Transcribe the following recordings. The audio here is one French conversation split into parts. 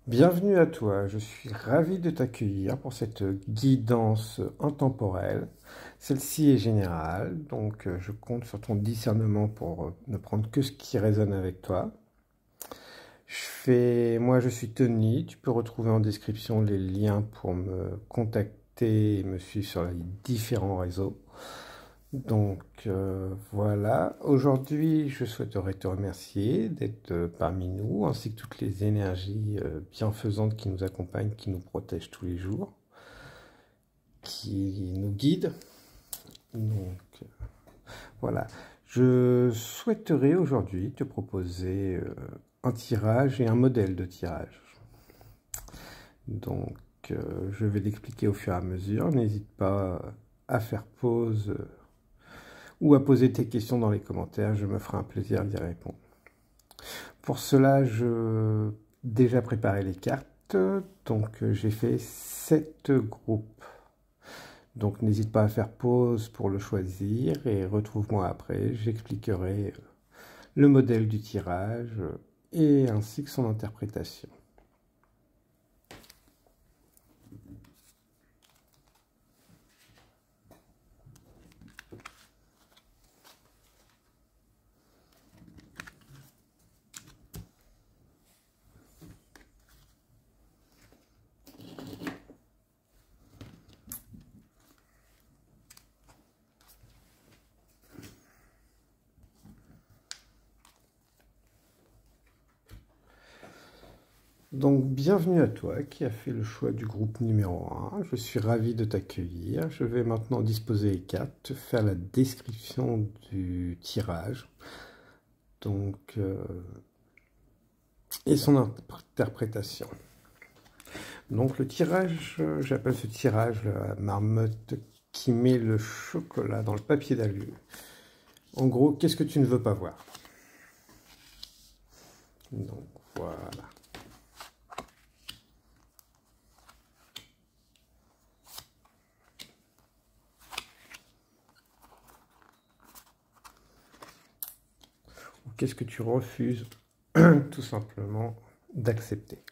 Bienvenue à toi, je suis ravi de t'accueillir pour cette guidance intemporelle. Celle-ci est générale, donc je compte sur ton discernement pour ne prendre que ce qui résonne avec toi. Moi je suis Tony, tu peux retrouver en description les liens pour me contacter et me suivre sur les différents réseaux. Voilà, aujourd'hui je souhaiterais te remercier d'être parmi nous, ainsi que toutes les énergies bienfaisantes qui nous accompagnent, qui nous protègent tous les jours, qui nous guident. Donc voilà, je souhaiterais aujourd'hui te proposer un tirage et un modèle de tirage. Donc je vais l'expliquer au fur et à mesure, n'hésite pas à faire pause ou à poser tes questions dans les commentaires, je me ferai un plaisir d'y répondre. Pour cela, je déjà préparé les cartes, donc j'ai fait 7 groupes. Donc n'hésite pas à faire pause pour le choisir et retrouve-moi après, j'expliquerai le modèle du tirage et ainsi que son interprétation. Donc, bienvenue à toi qui as fait le choix du groupe numéro 1. Je suis ravi de t'accueillir. Je vais maintenant disposer les cartes, te faire la description du tirage. Et son interprétation. Donc, le tirage, j'appelle ce tirage la marmotte qui met le chocolat dans le papier d'alu. En gros, qu'est-ce que tu ne veux pas voir? Donc, voilà. Qu'est-ce que tu refuses tout simplement d'accepter?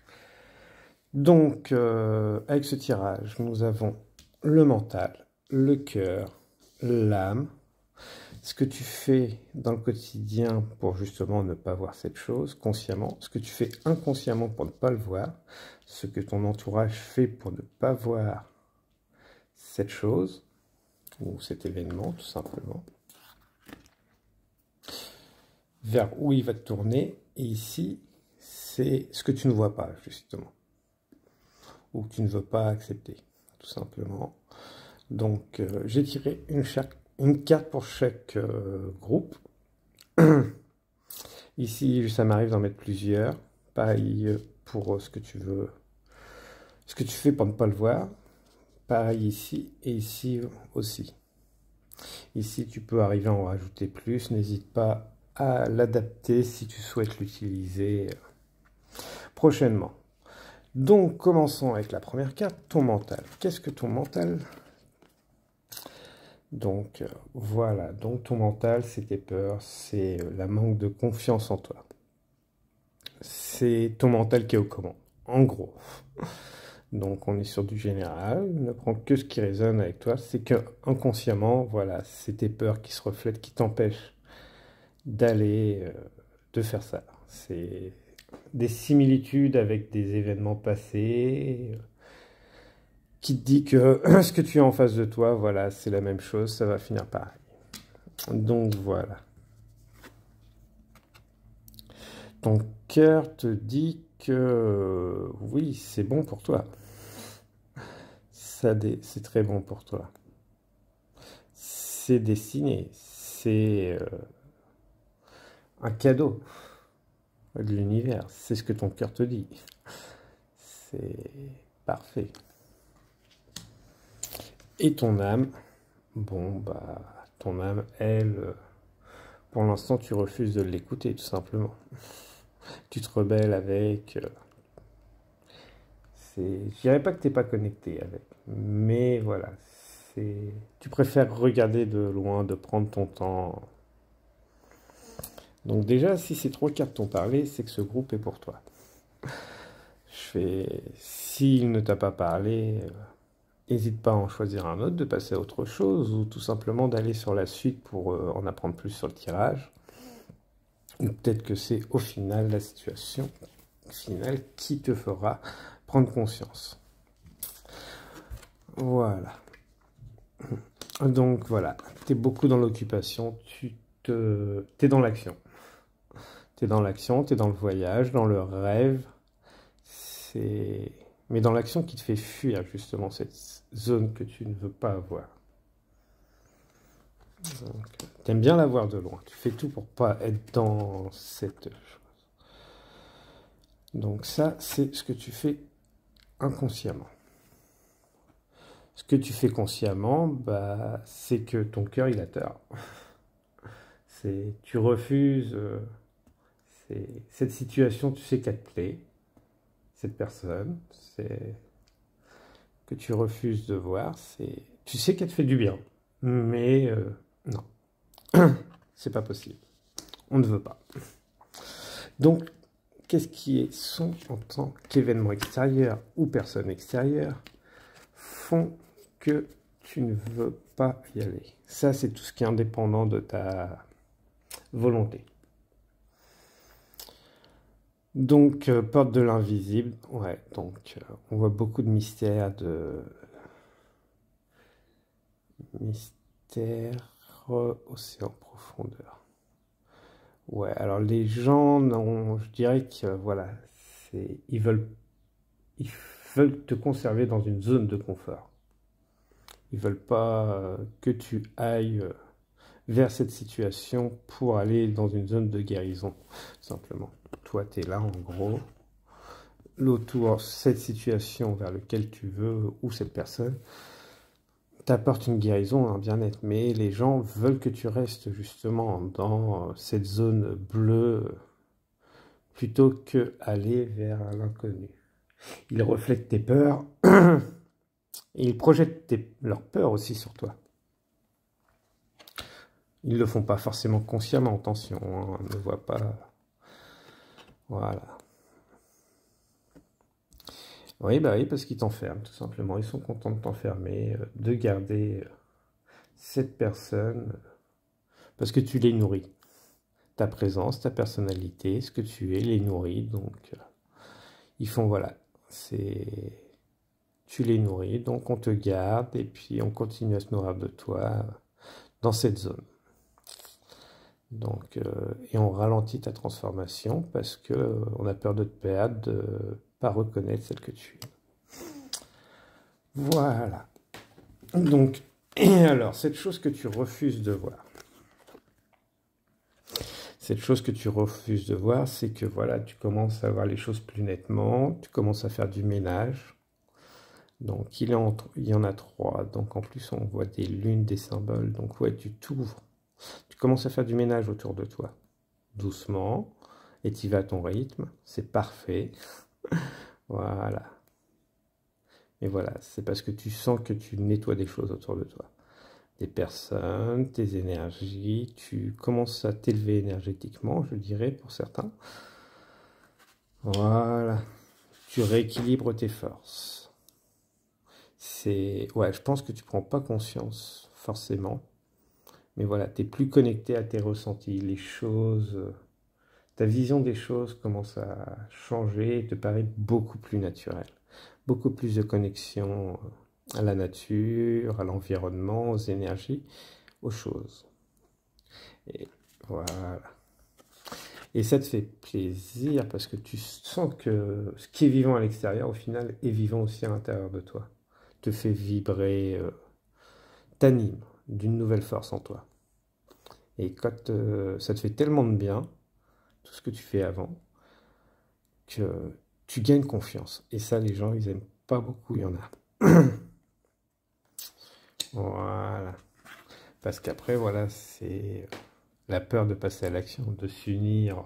Donc, avec ce tirage, nous avons le mental, le cœur, l'âme, ce que tu fais dans le quotidien pour justement ne pas voir cette chose consciemment, ce que tu fais inconsciemment pour ne pas le voir, ce que ton entourage fait pour ne pas voir cette chose ou cet événement tout simplement, vers où il va te tourner, et ici, c'est ce que tu ne vois pas, justement, ou que tu ne veux pas accepter, tout simplement. Donc, j'ai tiré une carte pour chaque groupe. Ici, ça m'arrive d'en mettre plusieurs. Pareil pour ce que tu veux, ce que tu fais pour ne pas le voir. Pareil ici et ici aussi. Ici, tu peux arriver à en rajouter plus. N'hésite pas à l'adapter si tu souhaites l'utiliser prochainement. Donc, commençons avec la première carte, ton mental. Qu'est-ce que ton mental? Donc, voilà. Donc, ton mental, c'est tes peurs, c'est la manque de confiance en toi. C'est ton mental qui est aux commandes, en gros. Donc, on est sur du général. Ne prends que ce qui résonne avec toi. C'est que inconsciemment, voilà, c'est tes peurs qui se reflètent, qui t'empêchent d'aller, de faire ça. C'est des similitudes avec des événements passés qui te dit que ce que tu as en face de toi, voilà, c'est la même chose, ça va finir pareil. Donc voilà. Ton cœur te dit que oui, c'est bon pour toi. C'est très bon pour toi. C'est destiné, c'est un cadeau de l'univers. C'est ce que ton cœur te dit. C'est parfait. Et ton âme, bon, bah, ton âme, elle, pour l'instant, tu refuses de l'écouter, tout simplement. Tu te rebelles avec. Je dirais pas que t'es pas connecté avec, mais voilà, tu préfères regarder de loin, de prendre ton temps. Donc déjà, si ces 3 cartes t'ont parlé, c'est que ce groupe est pour toi. fais, s'il ne t'a pas parlé, n'hésite pas à en choisir un autre, de passer à autre chose, ou tout simplement d'aller sur la suite pour en apprendre plus sur le tirage. Ou peut-être que c'est au final la situation finale qui te fera prendre conscience. Voilà. Donc voilà, tu es beaucoup dans l'occupation, t'es dans l'action. Tu es dans l'action, tu es dans le voyage, dans le rêve. Mais dans l'action qui te fait fuir justement cette zone que tu ne veux pas avoir. Tu aimes bien la voir de loin. Tu fais tout pour pas être dans cette chose. Donc ça, c'est ce que tu fais inconsciemment. Ce que tu fais consciemment, bah, c'est que ton cœur, il a tort. Tu refuses cette situation, tu sais qu'elle te plaît, cette personne, que tu refuses de voir, tu sais qu'elle te fait du bien, mais non, c'est pas possible. On ne veut pas. Donc, qu'est-ce qui est son en tant qu'événement extérieur ou personne extérieure font que tu ne veux pas y aller? Ça, c'est tout ce qui est indépendant de ta volonté. Donc, porte de l'invisible, ouais, donc on voit beaucoup de mystères, océan profondeur. Ouais, alors les gens, non, je dirais que voilà, ils veulent te conserver dans une zone de confort. Ils veulent pas que tu ailles vers cette situation pour aller dans une zone de guérison, simplement. Toi, tu es là, en gros. L'autour, cette situation vers laquelle tu veux, ou cette personne, t'apporte une guérison, un bien-être. Mais les gens veulent que tu restes justement dans cette zone bleue plutôt que aller vers l'inconnu. Ils reflètent tes peurs et ils projettent leurs peurs aussi sur toi. Ils ne le font pas forcément consciemment, attention, hein, on ne voit pas. Voilà. Oui, bah oui, parce qu'ils t'enferment, tout simplement. Ils sont contents de t'enfermer, de garder cette personne, parce que tu les nourris. Ta présence, ta personnalité, ce que tu es, les nourris. Donc, ils font, voilà, tu les nourris, donc on te garde, et puis on continue à se nourrir de toi dans cette zone. Donc, et on ralentit ta transformation parce que on a peur de te perdre, de ne pas reconnaître celle que tu es. Voilà. Donc, et alors, cette chose que tu refuses de voir. Cette chose que tu refuses de voir, c'est que voilà, tu commences à voir les choses plus nettement, tu commences à faire du ménage. Donc, il y en a 3. Donc, en plus, on voit des lunes, des symboles. Donc, ouais, tu t'ouvres. Tu commences à faire du ménage autour de toi, doucement, et tu vas à ton rythme, c'est parfait. Voilà. Et voilà, c'est parce que tu sens que tu nettoies des choses autour de toi. Des personnes, tes énergies, tu commences à t'élever énergétiquement, je dirais, pour certains. Voilà. Tu rééquilibres tes forces. Ouais, je pense que tu prends pas conscience, forcément. Mais voilà, tu es plus connecté à tes ressentis, les choses, ta vision des choses commence à changer et te paraît beaucoup plus naturelle. Beaucoup plus de connexion à la nature, à l'environnement, aux énergies, aux choses. Et voilà. Et ça te fait plaisir parce que tu sens que ce qui est vivant à l'extérieur, au final, est vivant aussi à l'intérieur de toi. Te fait vibrer, t'anime d'une nouvelle force en toi. Et quand ça te fait tellement de bien, tout ce que tu fais avant, que tu gagnes confiance. Et ça, les gens, ils aiment pas beaucoup, il y en a. Voilà. Parce qu'après, voilà, c'est la peur de passer à l'action, de s'unir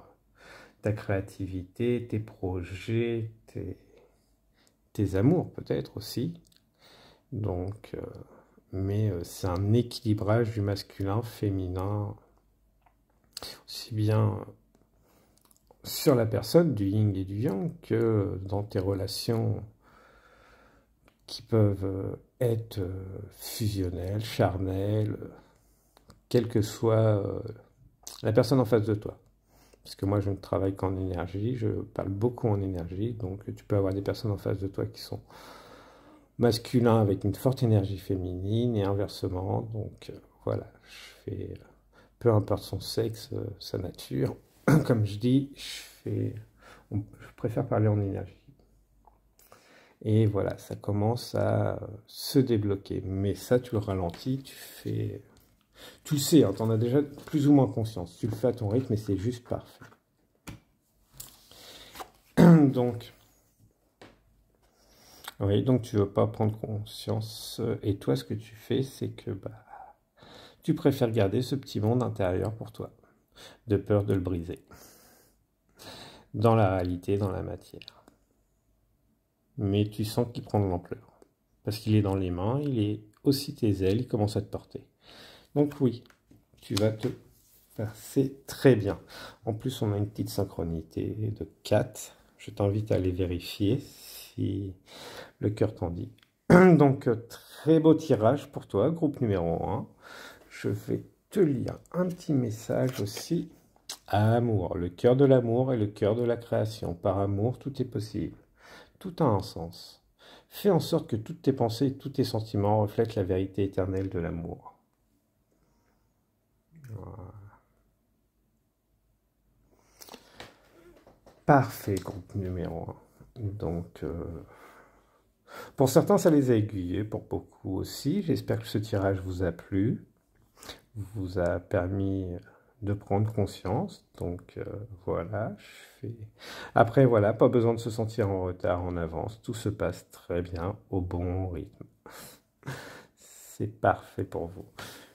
ta créativité, tes projets, tes amours peut-être aussi. Donc, mais c'est un équilibrage du masculin, féminin, aussi bien sur la personne du yin et du yang que dans tes relations qui peuvent être fusionnelles, charnelles, quelle que soit la personne en face de toi. Parce que moi, je ne travaille qu'en énergie, je parle beaucoup en énergie, donc tu peux avoir des personnes en face de toi qui sont masculins avec une forte énergie féminine et inversement. Donc voilà, je fais, peu importe son sexe, sa nature, comme je dis, je préfère parler en énergie. Et voilà, ça commence à se débloquer. Mais ça, tu le ralentis, tu le sais, hein, tu en as déjà plus ou moins conscience. Tu le fais à ton rythme et c'est juste parfait. Donc, oui, donc tu veux pas prendre conscience. Et toi, ce que tu fais, c'est que tu préfères garder ce petit monde intérieur pour toi, de peur de le briser. Dans la réalité, dans la matière. Mais tu sens qu'il prend de l'ampleur. Parce qu'il est dans les mains, il est aussi tes ailes, il commence à te porter. Donc oui, tu vas te passer très bien. En plus, on a une petite synchronité de 4. Je t'invite à aller vérifier si le cœur t'en dit. Donc, très beau tirage pour toi, groupe numéro 1. Je vais te lire un petit message aussi. Amour, le cœur de l'amour et le cœur de la création. Par amour, tout est possible. Tout a un sens. Fais en sorte que toutes tes pensées et tous tes sentiments reflètent la vérité éternelle de l'amour. Voilà. Parfait, groupe numéro 1. Donc, pour certains, ça les a aiguillés, pour beaucoup aussi. J'espère que ce tirage vous a plu, vous a permis de prendre conscience. Donc, voilà. Après, voilà, pas besoin de se sentir en retard, en avance. Tout se passe très bien, au bon rythme. C'est parfait pour vous.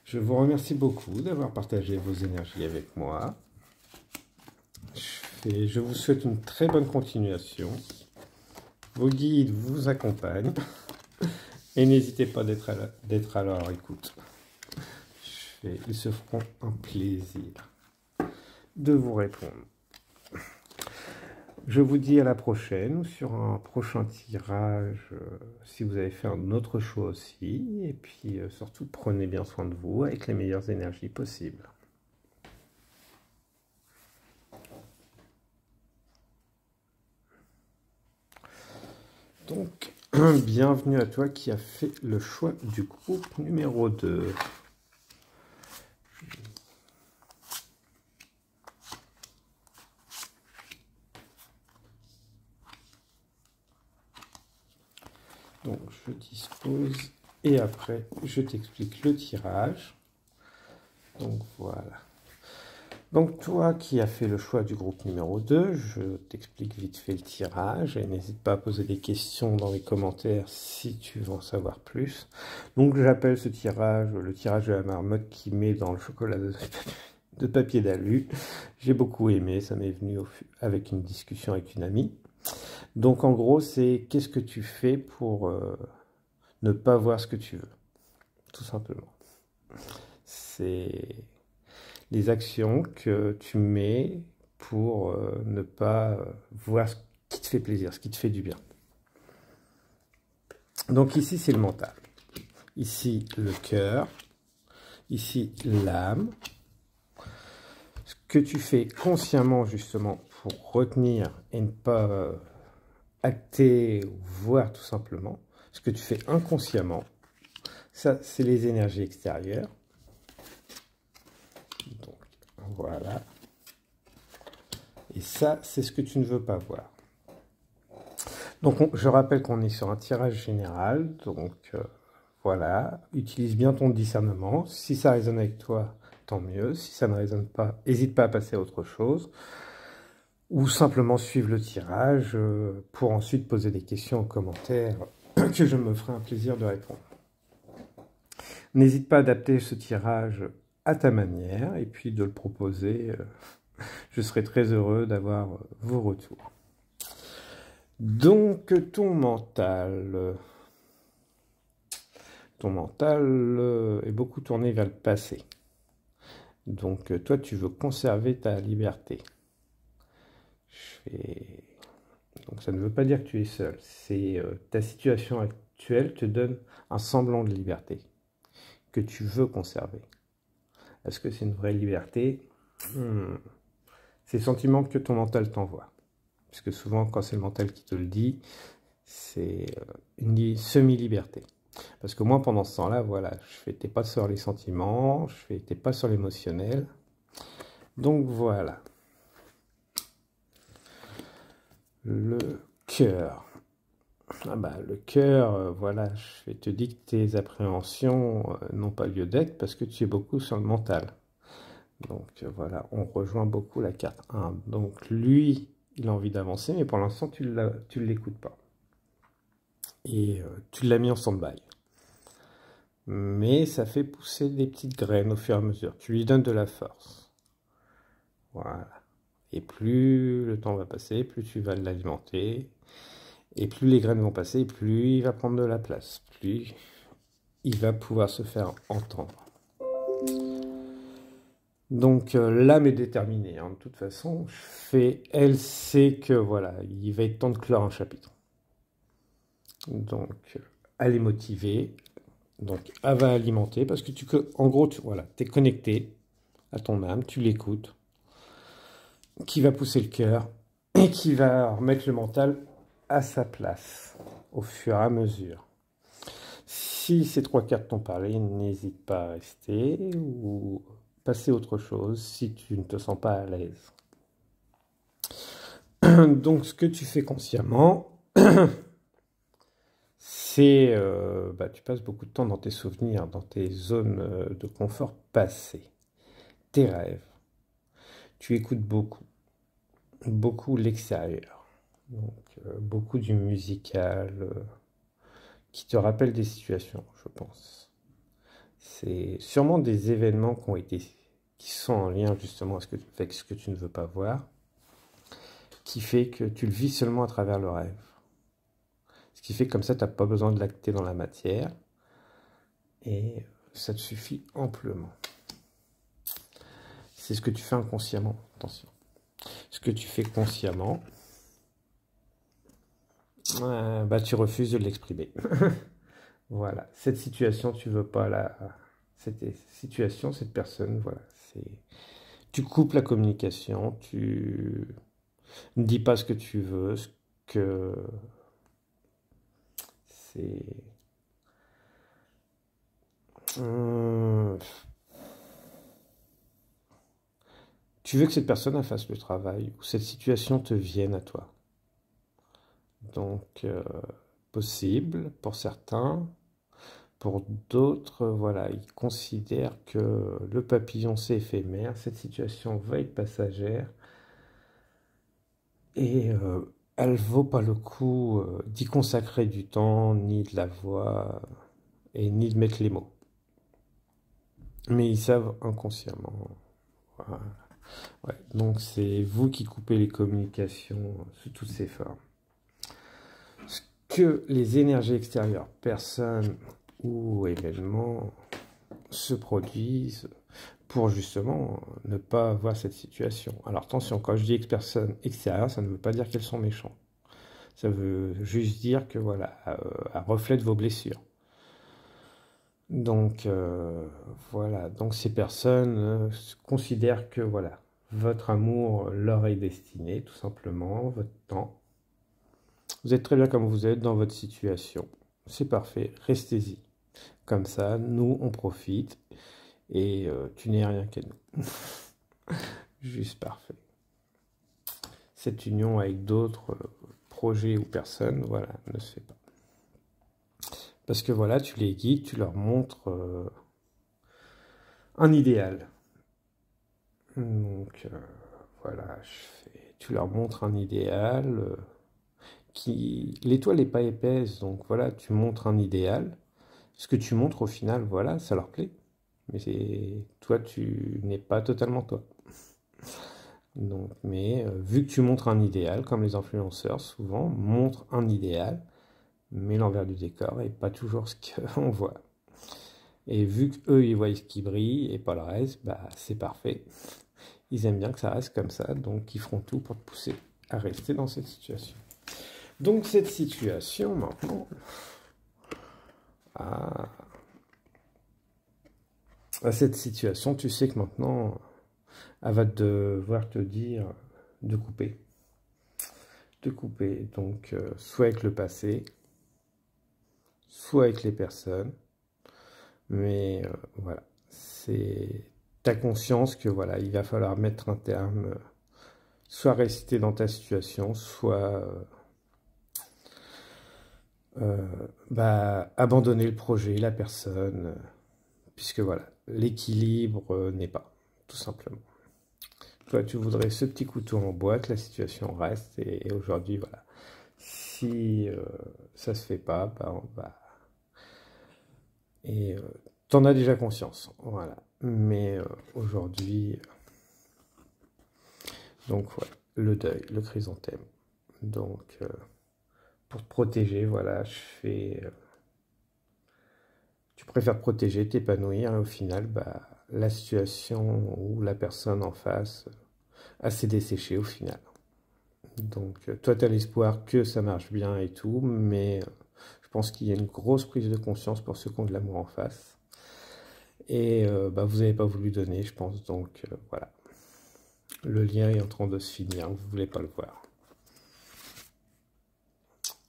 Je vous remercie beaucoup d'avoir partagé vos énergies avec moi. Je vous souhaite une très bonne continuation. Vos guides vous accompagnent. Et n'hésitez pas d'être à leur écoute. Ils se feront un plaisir de vous répondre. Je vous dis à la prochaine, sur un prochain tirage, si vous avez fait un autre choix aussi. Et puis surtout, prenez bien soin de vous avec les meilleures énergies possibles. Donc, bienvenue à toi qui a fait le choix du groupe numéro 2. Donc, je dispose et après, je t'explique le tirage. Donc, voilà. Donc, toi qui as fait le choix du groupe numéro 2, je t'explique vite fait le tirage et n'hésite pas à poser des questions dans les commentaires si tu veux en savoir plus. Donc, j'appelle ce tirage le tirage de la marmotte qui met dans le chocolat de papier d'alu. J'ai beaucoup aimé, ça m'est venu avec une discussion avec une amie. Donc, en gros, c'est qu'est-ce que tu fais pour ne pas voir ce que tu veux, tout simplement. C'est les actions que tu mets pour ne pas voir ce qui te fait plaisir, ce qui te fait du bien. Donc ici, c'est le mental. Ici, le cœur. Ici, l'âme. Ce que tu fais consciemment, justement, pour retenir et ne pas acter ou voir tout simplement. Ce que tu fais inconsciemment, ça, c'est les énergies extérieures. Donc, voilà. Et ça, c'est ce que tu ne veux pas voir. Donc, je rappelle qu'on est sur un tirage général. Donc, voilà. Utilise bien ton discernement. Si ça résonne avec toi, tant mieux. Si ça ne résonne pas, n'hésite pas à passer à autre chose. Ou simplement suivre le tirage pour ensuite poser des questions en commentaire que je me ferai un plaisir de répondre. N'hésite pas à adapter ce tirage à ta manière et puis de le proposer. Je serai très heureux d'avoir vos retours. Donc, ton mental est beaucoup tourné vers le passé. Donc, toi, tu veux conserver ta liberté. Donc ça ne veut pas dire que tu es seul. C'est ta situation actuelle te donne un semblant de liberté que tu veux conserver. Est-ce que c'est une vraie liberté? C'est le sentiment que ton mental t'envoie. Parce que souvent, quand c'est le mental qui te le dit, c'est une semi-liberté. Parce que moi, pendant ce temps-là, voilà, je fais tes pas sur les sentiments, je fais tes pas sur l'émotionnel. Donc voilà. Le cœur. Ah bah, le cœur, voilà, je te dis que tes appréhensions n'ont pas lieu d'être parce que tu es beaucoup sur le mental. Donc voilà, on rejoint beaucoup la carte 1. Donc lui, il a envie d'avancer, mais pour l'instant, tu ne l'écoutes pas. Et tu l'as mis en stand-by. Mais ça fait pousser des petites graines au fur et à mesure. Tu lui donnes de la force. Voilà. Et plus le temps va passer, plus tu vas l'alimenter. Et plus les graines vont passer, plus il va prendre de la place. Plus il va pouvoir se faire entendre. Donc l'âme est déterminée. Hein. De toute façon, elle sait que voilà, il va être temps de clore un chapitre. Donc elle est motivée. Donc elle va alimenter parce que en gros, voilà, tu es connecté à ton âme, tu l'écoutes, qui va pousser le cœur et qui va remettre le mental à sa place au fur et à mesure. Si ces trois cartes t'ont parlé, n'hésite pas à rester ou passer à autre chose si tu ne te sens pas à l'aise. Donc ce que tu fais consciemment, c'est tu passes beaucoup de temps dans tes souvenirs, dans tes zones de confort passées, tes rêves. Tu écoutes beaucoup l'extérieur, donc beaucoup du musical qui te rappelle des situations, je pense. C'est sûrement des événements qui sont en lien justement avec ce que tu ne veux pas voir, qui fait que tu le vis seulement à travers le rêve. Ce qui fait que comme ça, tu n'as pas besoin de l'acter dans la matière, et ça te suffit amplement. C'est ce que tu fais inconsciemment, attention. Ce que tu fais consciemment, tu refuses de l'exprimer. Voilà, cette situation, tu veux pas cette situation, cette personne, voilà, tu coupes la communication, tu ne dis pas ce que tu veux, c'est... Tu veux que cette personne fasse le travail, ou cette situation te vienne à toi. Donc, possible pour certains. Pour d'autres, voilà, ils considèrent que le papillon, c'est éphémère, cette situation va être passagère, et elle ne vaut pas le coup d'y consacrer du temps, ni de la voix, et ni de mettre les mots. Mais ils savent inconsciemment. Voilà. Ouais, donc c'est vous qui coupez les communications sous toutes ces formes. Ce que les énergies extérieures, personnes ou événements se produisent pour justement ne pas avoir cette situation. Alors attention, quand je dis personnes extérieures, ça ne veut pas dire qu'elles sont méchantes. Ça veut juste dire que voilà, elles reflètent vos blessures. Donc voilà, donc ces personnes considèrent que voilà, votre amour leur est destiné, tout simplement, votre temps. Vous êtes très bien comme vous êtes dans votre situation. C'est parfait, restez-y. Comme ça, nous, on profite et tu n'es rien qu'à nous. Juste parfait. Cette union avec d'autres projets ou personnes, voilà, ne se fait pas. Parce que voilà, tu les guides, tu leur montres un idéal. Donc voilà, tu leur montres un idéal l'étoile n'est pas épaisse, donc voilà, tu montres un idéal. Ce que tu montres au final, voilà, ça leur plaît. Mais toi, tu n'es pas totalement toi. Donc, mais vu que tu montres un idéal, comme les influenceurs souvent montrent un idéal, mais l'envers du décor n'est pas toujours ce qu'on voit. Et vu qu'eux, ils voient ce qui brille et pas le reste, c'est parfait. Ils aiment bien que ça reste comme ça, donc ils feront tout pour te pousser à rester dans cette situation. Donc cette situation, maintenant, à cette situation, tu sais que maintenant, elle va devoir te dire de couper. De couper, donc soit avec le passé, soit avec les personnes. Mais voilà, c'est ta conscience que voilà, il va falloir mettre un terme, soit rester dans ta situation, soit abandonner le projet, la personne, puisque voilà, l'équilibre n'est pas, tout simplement. Toi, tu voudrais ce petit couteau en bois, que la situation reste, et aujourd'hui, voilà, si ça se fait pas, bah, on va... Et t'en as déjà conscience, voilà. Mais aujourd'hui, donc voilà, le deuil, le chrysanthème. Donc, pour te protéger, voilà, tu préfères protéger, t'épanouir, et au final, bah, la situation ou la personne en face a s'est desséchée au final. Donc, toi, tu as l'espoir que ça marche bien et tout, mais je pense qu'il y a une grosse prise de conscience pour ceux qui ont de l'amour en face. Et bah, vous n'avez pas voulu donner, je pense, donc voilà. Le lien est en train de se finir, vous ne voulez pas le voir.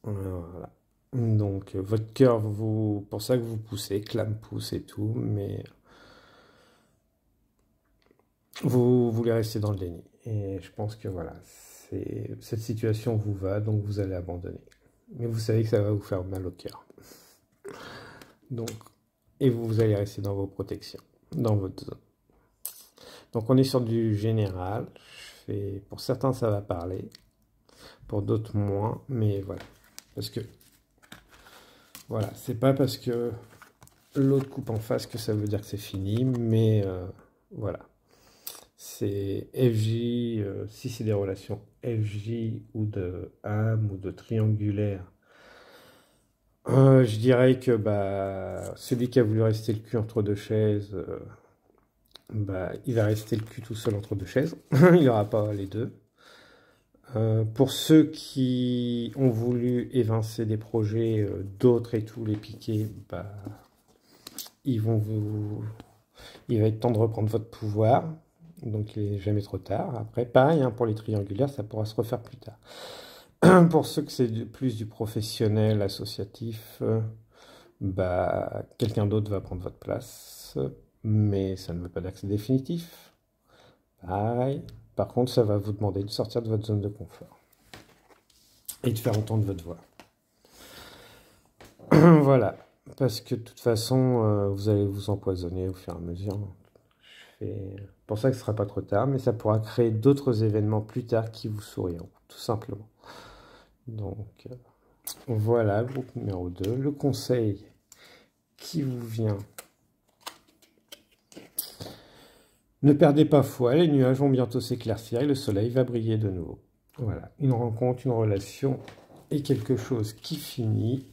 Voilà. Donc, votre cœur, pour ça que vous poussez, clame pousse et tout, mais vous voulez rester dans le déni. Et je pense que voilà, cette situation vous va, donc vous allez abandonner. Mais vous savez que ça va vous faire mal au cœur. Donc, et vous allez rester dans vos protections, dans votre zone. Donc on est sur du général. Pour certains ça va parler, pour d'autres moins, mais voilà. Parce que voilà, c'est pas parce que l'autre coupe en face que ça veut dire que c'est fini, mais voilà. C'est FJ, si c'est des relations FJ ou de âme ou de triangulaire, je dirais que bah, celui qui a voulu rester le cul entre deux chaises, bah, il va rester le cul tout seul entre deux chaises. Il n'y aura pas les deux. Pour ceux qui ont voulu évincer des projets, d'autres et tout, les piquer, bah, il va être temps de reprendre votre pouvoir. Donc il n'est jamais trop tard. Après, pareil, hein, pour les triangulaires, ça pourra se refaire plus tard. Pour ceux que c'est plus du professionnel, associatif, bah, quelqu'un d'autre va prendre votre place. Mais ça ne veut pas dire que c'est définitif. Pareil. Par contre, ça va vous demander de sortir de votre zone de confort. Et de faire entendre votre voix. Voilà. Parce que de toute façon, vous allez vous empoisonner au fur et à mesure. C'est pour ça que ce ne sera pas trop tard, mais ça pourra créer d'autres événements plus tard qui vous souriront, tout simplement. Donc, voilà, groupe numéro 2. Le conseil qui vous vient. Ne perdez pas foi, les nuages vont bientôt s'éclaircir et le soleil va briller de nouveau. Voilà, une rencontre, une relation et quelque chose qui finit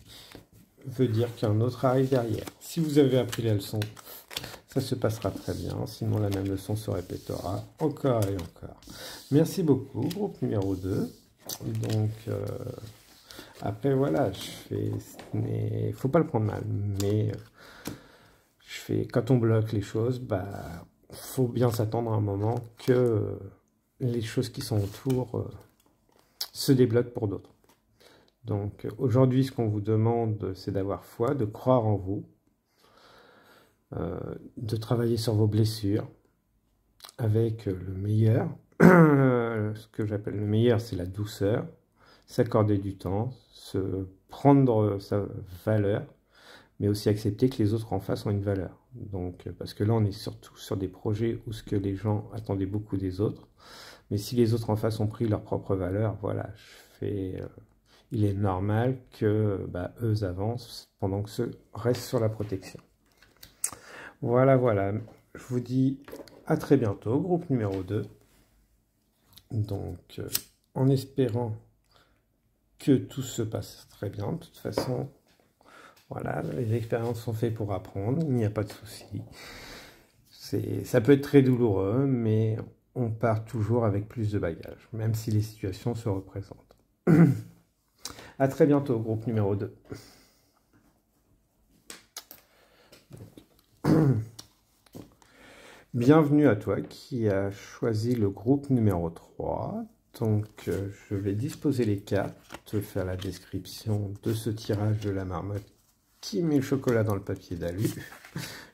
veut dire qu'un autre arrive derrière. Si vous avez appris la leçon, ça se passera très bien, sinon la même leçon se répétera encore et encore. Merci beaucoup, groupe numéro 2. Donc, après voilà, il faut pas le prendre mal, mais quand on bloque les choses, bah, faut bien s'attendre à un moment que les choses qui sont autour se débloquent pour d'autres. Donc aujourd'hui, ce qu'on vous demande, c'est d'avoir foi, de croire en vous, de travailler sur vos blessures avec le meilleur. Ce que j'appelle le meilleur, c'est la douceur, s'accorder du temps, se prendre sa valeur, mais aussi accepter que les autres en face ont une valeur. Donc, parce que là, on est surtout sur des projets où ce que les gens attendaient beaucoup des autres. Mais si les autres en face ont pris leur propre valeur, voilà, il est normal que bah, eux avancent pendant que ceux restent sur la protection. Voilà, voilà. Je vous dis à très bientôt, groupe numéro 2. Donc, en espérant que tout se passe très bien, de toute façon... Voilà, les expériences sont faites pour apprendre, il n'y a pas de souci. Ça peut être très douloureux, mais on part toujours avec plus de bagages, même si les situations se représentent. À très bientôt, groupe numéro 2. Bienvenue à toi qui as choisi le groupe numéro 3. Donc, je vais disposer les cartes, te faire la description de ce tirage de la marmotte qui met le chocolat dans le papier d'alu.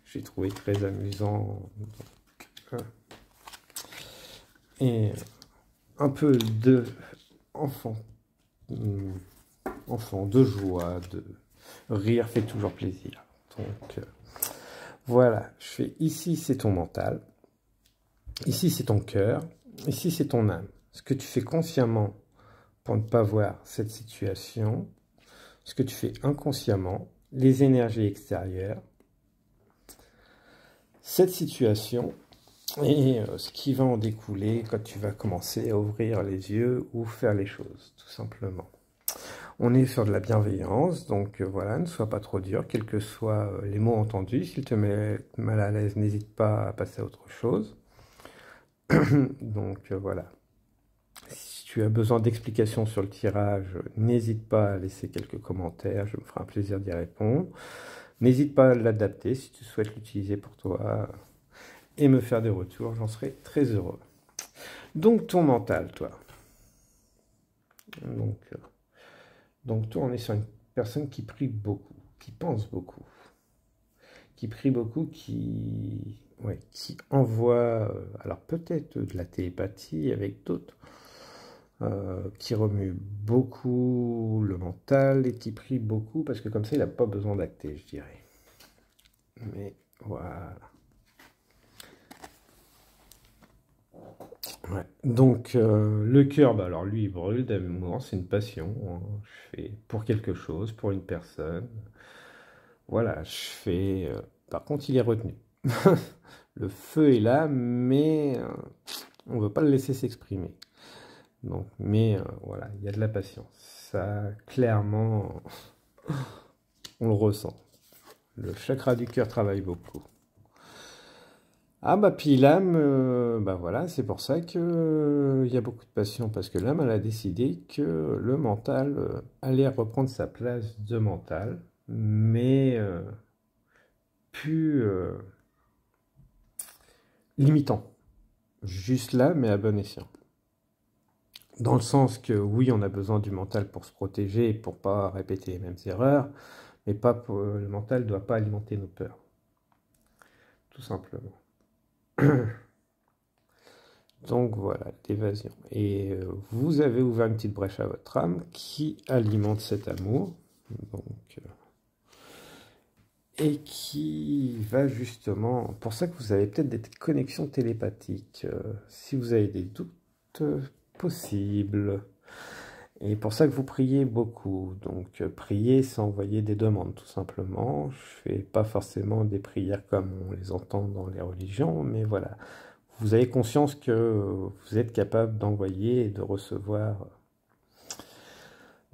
J'ai trouvé très amusant. Donc, et un peu de enfant, de joie, de rire fait toujours plaisir. Donc, voilà, je fais ici, c'est ton mental. Ici, c'est ton cœur. Ici, c'est ton âme. Ce que tu fais consciemment pour ne pas voir cette situation, ce que tu fais inconsciemment, les énergies extérieures, cette situation et ce qui va en découler quand tu vas commencer à ouvrir les yeux ou faire les choses, tout simplement. On est sur de la bienveillance, donc voilà, ne sois pas trop dur, quels que soient les mots entendus. S'ils te mettent mal à l'aise, n'hésite pas à passer à autre chose. Donc voilà. Si tu as besoin d'explications sur le tirage, n'hésite pas à laisser quelques commentaires, je me ferai un plaisir d'y répondre. N'hésite pas à l'adapter si tu souhaites l'utiliser pour toi et me faire des retours, j'en serai très heureux. Donc ton mental, toi. Donc toi, on est sur une personne qui prie beaucoup, qui pense beaucoup, qui prie beaucoup, qui envoie, alors peut-être de la télépathie avec d'autres, qui remue beaucoup le mental et qui prie beaucoup, parce que comme ça, il n'a pas besoin d'acter, je dirais. Mais voilà. Ouais. Donc, le cœur, bah, alors lui, il brûle d'amour, c'est une passion. Hein. Je fais pour quelque chose, pour une personne. Voilà, je fais... par contre, il est retenu. Le feu est là, mais on ne veut pas le laisser s'exprimer. Donc, mais voilà, il y a de la patience. Ça, clairement, on le ressent. Le chakra du cœur travaille beaucoup. Ah bah puis l'âme, bah voilà, c'est pour ça que il y a beaucoup de passion, parce que l'âme, elle a décidé que le mental allait reprendre sa place de mental, mais plus limitant. Juste là, mais à bon escient. Dans le sens que oui, on a besoin du mental pour se protéger et pour pas répéter les mêmes erreurs, mais pas pour, le mental ne doit pas alimenter nos peurs. Tout simplement. Donc voilà, l'évasion. Et vous avez ouvert une petite brèche à votre âme qui alimente cet amour. Donc, et qui va justement... Pour ça que vous avez peut-être des connexions télépathiques. Si vous avez des doutes possibles. Et pour ça que vous priez beaucoup. Donc prier, c'est envoyer des demandes tout simplement. Je fais pas forcément des prières comme on les entend dans les religions, mais voilà. Vous avez conscience que vous êtes capable d'envoyer et de recevoir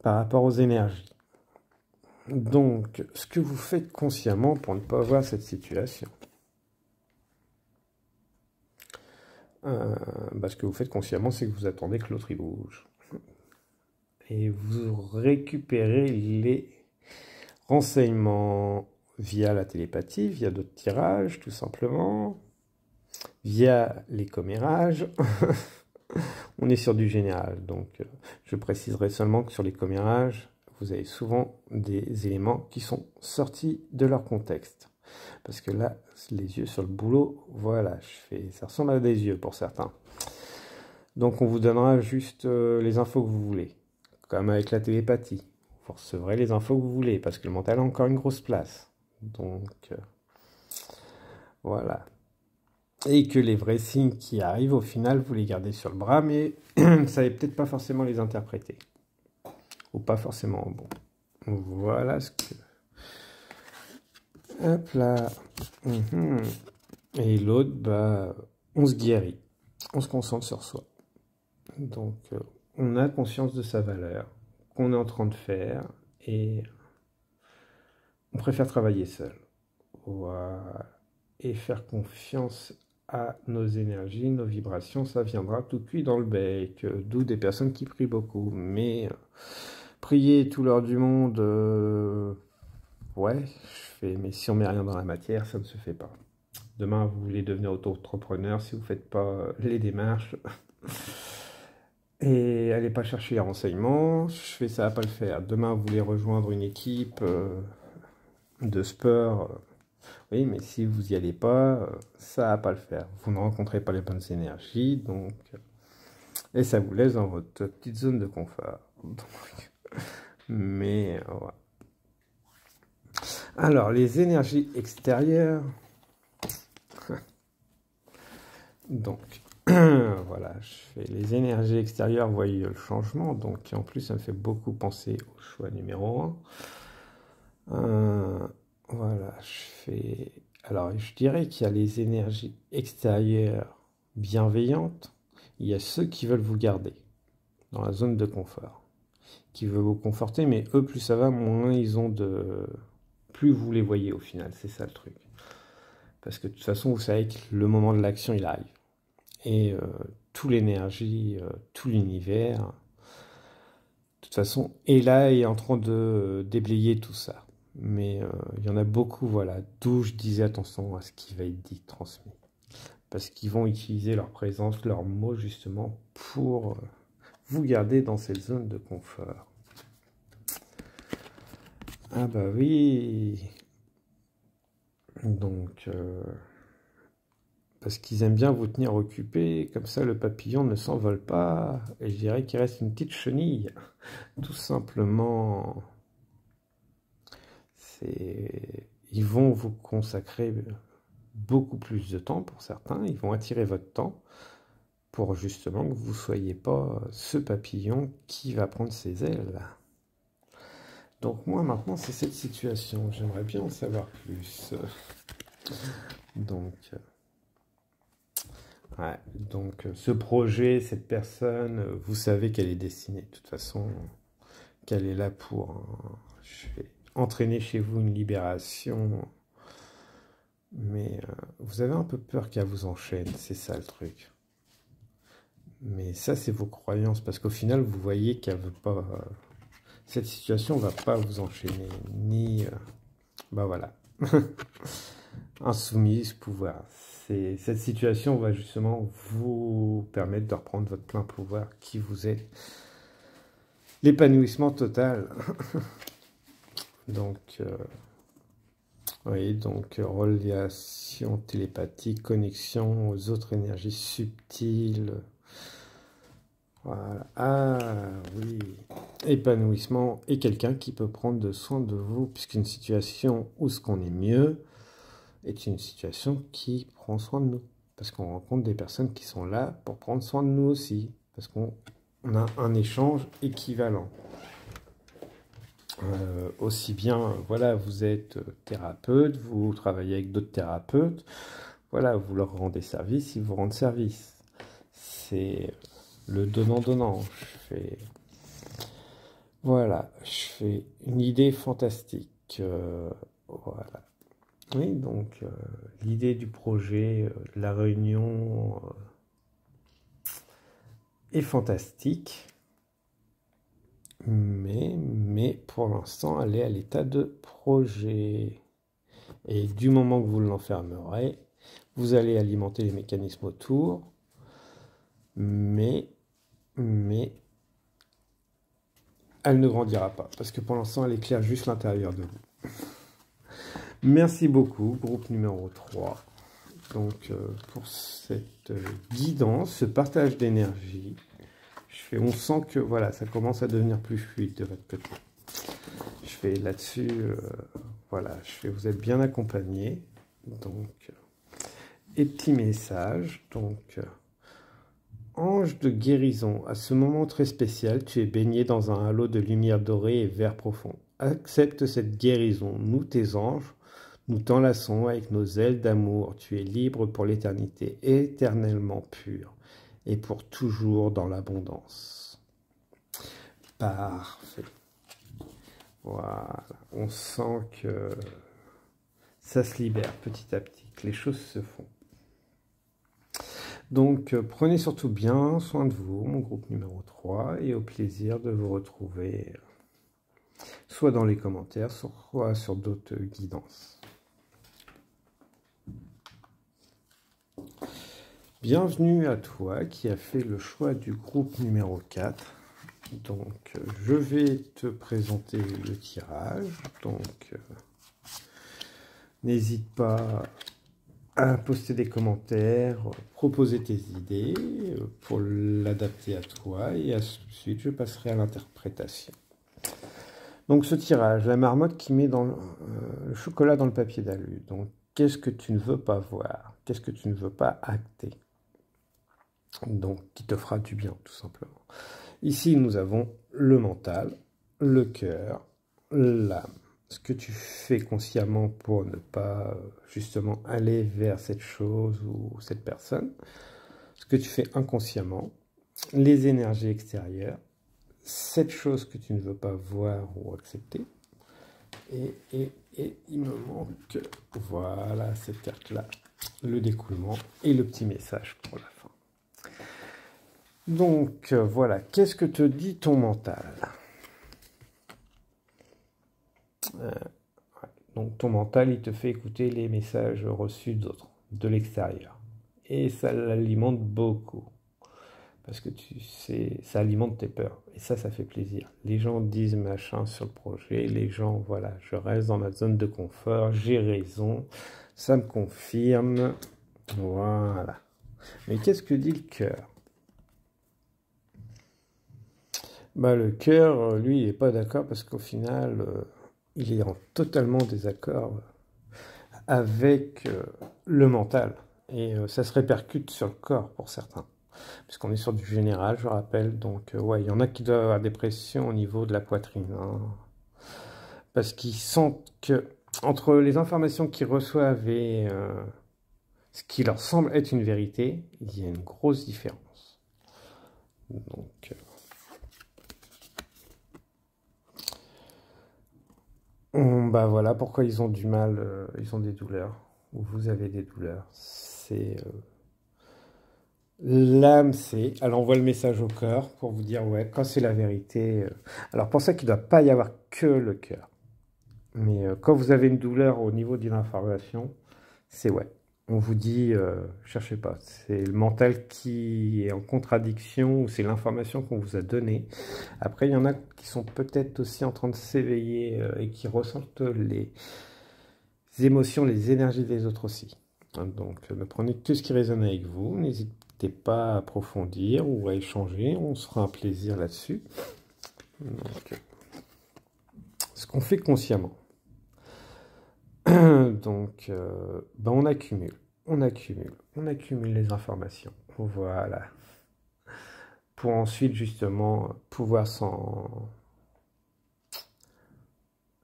par rapport aux énergies. Donc, ce que vous faites consciemment pour ne pas avoir cette situation. Ce que vous faites consciemment, c'est que vous attendez que l'autre il bouge. Et vous récupérez les renseignements via la télépathie, via d'autres tirages, tout simplement, via les commérages. On est sur du général, donc je préciserai seulement que sur les commérages, vous avez souvent des éléments qui sont sortis de leur contexte. Parce que là, les yeux sur le boulot, voilà, ça ressemble à des yeux pour certains. Donc on vous donnera juste les infos que vous voulez, comme avec la télépathie. Vous recevrez les infos que vous voulez, parce que le mental a encore une grosse place. Donc, voilà. Et que les vrais signes qui arrivent, au final, vous les gardez sur le bras, mais vous ne savez peut-être pas forcément les interpréter. Ou pas forcément bon. Voilà ce que... Hop là. Et l'autre, bah, on se guérit. On se concentre sur soi. Donc, on a conscience de sa valeur, qu'on est en train de faire, et on préfère travailler seul. Voilà. Et faire confiance à nos énergies, nos vibrations, ça viendra tout cuit dans le bec. D'où des personnes qui prient beaucoup. Mais prier tout l'heure du monde, ouais, mais si on met rien dans la matière, ça ne se fait pas. Demain, vous voulez devenir auto-entrepreneur, si vous ne faites pas les démarches, et allez pas chercher les renseignements, ça va pas le faire. Demain, vous voulez rejoindre une équipe de sport, oui, mais si vous n'y allez pas, ça va pas le faire. Vous ne rencontrez pas les bonnes énergies, donc, et ça vous laisse dans votre petite zone de confort. Donc, mais voilà. Alors, les énergies extérieures. Donc, voilà, je fais les énergies extérieures, vous voyez le changement. Donc, en plus, ça me fait beaucoup penser au choix numéro 1. Voilà, je fais... Alors, je dirais qu'il y a les énergies extérieures bienveillantes. Il y a ceux qui veulent vous garder dans la zone de confort, qui veulent vous conforter, mais eux, plus ça va, moins ils ont de... Plus vous les voyez au final, c'est ça le truc. Parce que de toute façon, vous savez que le moment de l'action, il arrive. Et toute l'énergie, tout l'univers, de toute façon, est là et est en train de déblayer tout ça. Mais il y en a beaucoup, voilà, d'où je disais attention à ce qui va être dit, transmis. Parce qu'ils vont utiliser leur présence, leurs mots, justement, pour vous garder dans cette zone de confort. Ah bah oui. Donc... parce qu'ils aiment bien vous tenir occupé, comme ça le papillon ne s'envole pas, et je dirais qu'il reste une petite chenille. Tout simplement, ils vont vous consacrer beaucoup plus de temps pour certains, ils vont attirer votre temps pour justement que vous ne soyez pas ce papillon qui va prendre ses ailes. Donc moi maintenant c'est cette situation, j'aimerais bien en savoir plus. Donc... Ouais, donc ce projet, cette personne, vous savez qu'elle est destinée, de toute façon, qu'elle est là pour entraîner chez vous une libération. Mais vous avez un peu peur qu'elle vous enchaîne, c'est ça le truc. Mais ça, c'est vos croyances, parce qu'au final, vous voyez qu'elle veut pas... cette situation va pas vous enchaîner, ni... bah voilà. Insoumise, pouvoir. Cette situation va justement vous permettre de reprendre votre plein pouvoir qui vous est. L'épanouissement total. Donc, oui, donc relation télépathique, connexion aux autres énergies subtiles. Voilà. Ah oui. Épanouissement et quelqu'un qui peut prendre soin de vous, puisqu'une situation où ce qu'on est mieux est une situation qui prend soin de nous. Parce qu'on rencontre des personnes qui sont là pour prendre soin de nous aussi. Parce qu'on a un échange équivalent. Aussi bien, voilà, vous êtes thérapeute, vous travaillez avec d'autres thérapeutes, voilà, vous leur rendez service, ils vous rendent service. C'est le donnant-donnant. Voilà, je fais une idée fantastique. Voilà. Oui, donc l'idée du projet, la réunion est fantastique, mais pour l'instant, elle est à l'état de projet. Et du moment que vous l'enfermerez, vous allez alimenter les mécanismes autour, mais elle ne grandira pas, parce que pour l'instant, elle éclaire juste l'intérieur de vous. Merci beaucoup, groupe numéro 3. Donc, pour cette guidance, ce partage d'énergie, on sent que voilà, ça commence à devenir plus fluide de votre côté. Je fais là-dessus, voilà, vous êtes bien accompagné. Donc, et petit message, donc, ange de guérison, à ce moment très spécial, tu es baigné dans un halo de lumière dorée et vert profond. Accepte cette guérison, nous tes anges. Nous t'enlaçons avec nos ailes d'amour, tu es libre pour l'éternité, éternellement pur, et pour toujours dans l'abondance. Parfait. Voilà, on sent que ça se libère petit à petit, que les choses se font. Donc, prenez surtout bien soin de vous, mon groupe numéro 3, et au plaisir de vous retrouver soit dans les commentaires, soit sur d'autres guidances. Bienvenue à toi qui as fait le choix du groupe numéro 4. Donc, je vais te présenter le tirage. Donc, n'hésite pas à poster des commentaires, proposer tes idées pour l'adapter à toi. Et ensuite, je passerai à l'interprétation. Donc, ce tirage, la marmotte qui met dans le chocolat dans le papier d'alu. Donc, qu'est-ce que tu ne veux pas voir? Qu'est-ce que tu ne veux pas acter? Donc, qui te fera du bien, tout simplement. Ici, nous avons le mental, le cœur, l'âme. Ce que tu fais consciemment pour ne pas, justement, aller vers cette chose ou cette personne. Ce que tu fais inconsciemment, les énergies extérieures, cette chose que tu ne veux pas voir ou accepter. Et il me manque, voilà, cette carte-là, le découlement et le petit message pour la fin. Donc, voilà, qu'est-ce que te dit ton mental? Donc, ton mental, il te fait écouter les messages reçus d'autres, de l'extérieur. Et ça l'alimente beaucoup. Parce que tu sais, ça alimente tes peurs. Et ça fait plaisir. Les gens disent machin sur le projet. Les gens, voilà, je reste dans ma zone de confort. J'ai raison. Ça me confirme. Voilà. Mais qu'est-ce que dit le cœur? Bah, le cœur, lui, il n'est pas d'accord parce qu'au final, il est en totalement désaccord avec le mental. Et ça se répercute sur le corps pour certains. Puisqu'on est sur du général, je rappelle. Donc, ouais, il y en a qui doivent avoir des pressions au niveau de la poitrine. Hein, parce qu'ils sentent que, entre les informations qu'ils reçoivent et ce qui leur semble être une vérité, il y a une grosse différence. Donc, bah voilà pourquoi ils ont du mal, ils ont des douleurs, ou vous avez des douleurs. C'est l'âme, elle envoie le message au cœur pour vous dire, ouais, quand c'est la vérité. Alors pour ça qu'il ne doit pas y avoir que le cœur. Mais quand vous avez une douleur au niveau d'une information, c'est ouais. On vous dit, cherchez pas. C'est le mental qui est en contradiction ou c'est l'information qu'on vous a donnée. Après, il y en a qui sont peut-être aussi en train de s'éveiller et qui ressentent les émotions, les énergies des autres aussi. Donc, ne prenez que ce qui résonne avec vous. N'hésitez pas à approfondir ou à échanger. On se fera un plaisir là-dessus. Ce qu'on fait consciemment. Donc, ben on accumule les informations. Voilà. Pour ensuite, justement, pouvoir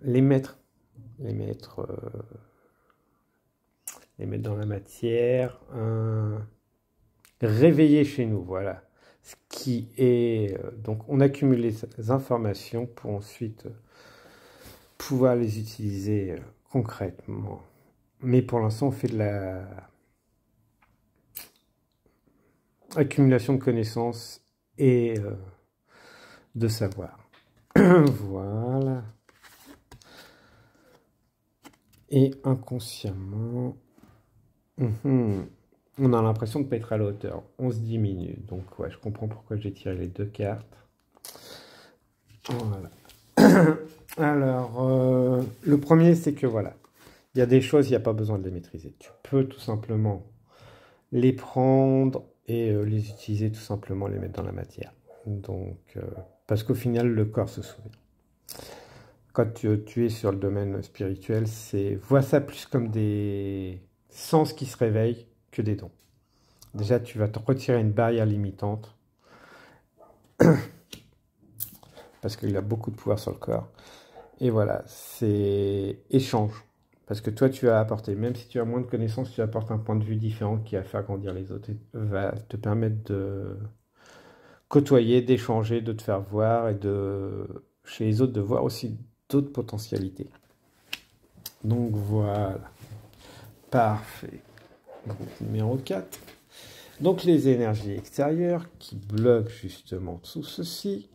les mettre dans la matière, réveiller chez nous, voilà. Ce qui est... donc, on accumule les informations pour ensuite pouvoir les utiliser concrètement. Mais pour l'instant, on fait de la accumulation de connaissances et de savoir. Voilà. Et inconsciemment, on a l'impression de ne pas être à la hauteur. On se diminue. Donc, ouais, je comprends pourquoi j'ai tiré les deux cartes. Voilà. Alors, le premier, c'est que voilà, il y a des choses, il n'y a pas besoin de les maîtriser. Tu peux tout simplement les prendre et les utiliser, tout simplement les mettre dans la matière. Donc, parce qu'au final, le corps se souvient. Quand tu es sur le domaine spirituel, vois ça plus comme des sens qui se réveillent que des dons. Déjà, tu vas te retirer une barrière limitante parce qu'il a beaucoup de pouvoir sur le corps. Et voilà, c'est échange. Parce que toi, tu as apporté, même si tu as moins de connaissances, tu apportes un point de vue différent qui va faire grandir les autres et va te permettre de côtoyer, d'échanger, de te faire voir et chez les autres, de voir aussi d'autres potentialités. Donc voilà. Parfait. Groupe numéro 4. Donc les énergies extérieures qui bloquent justement tout ceci.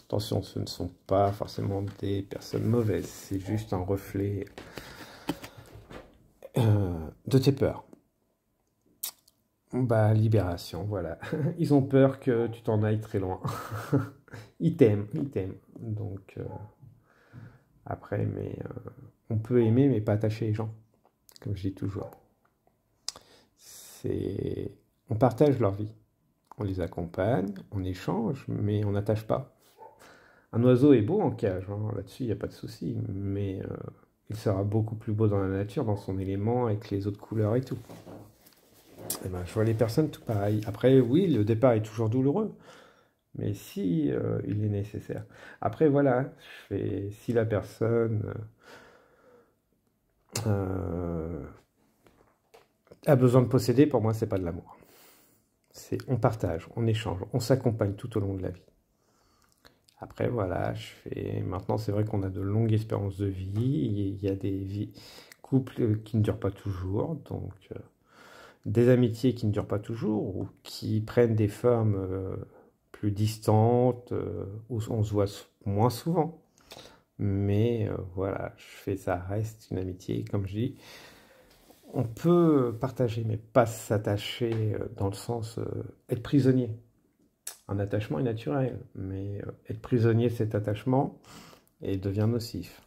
Attention, ce ne sont pas forcément des personnes mauvaises, c'est juste un reflet de tes peurs. Bah, libération, voilà. Ils ont peur que tu t'en ailles très loin. Ils t'aiment, ils t'aiment. Donc, après, mais on peut aimer, mais pas attacher les gens, comme je dis toujours. On partage leur vie. On les accompagne, on échange, mais on n'attache pas. Un oiseau est beau en cage, hein, là-dessus, il n'y a pas de souci. Mais il sera beaucoup plus beau dans la nature, dans son élément, avec les autres couleurs et tout. Et ben, je vois les personnes tout pareil. Après, oui, le départ est toujours douloureux, mais si il est nécessaire. Après, voilà, si la personne a besoin de posséder, pour moi, c'est pas de l'amour. On partage, on échange, on s'accompagne tout au long de la vie. Après, voilà, maintenant, c'est vrai qu'on a de longues espérances de vie. Il y a des couples qui ne durent pas toujours, donc des amitiés qui ne durent pas toujours ou qui prennent des formes plus distantes, où on se voit moins souvent. Mais voilà, ça reste une amitié. Comme je dis, on peut partager, mais pas s'attacher dans le sens être prisonnier. Un attachement est naturel, mais être prisonnier de cet attachement et devient nocif.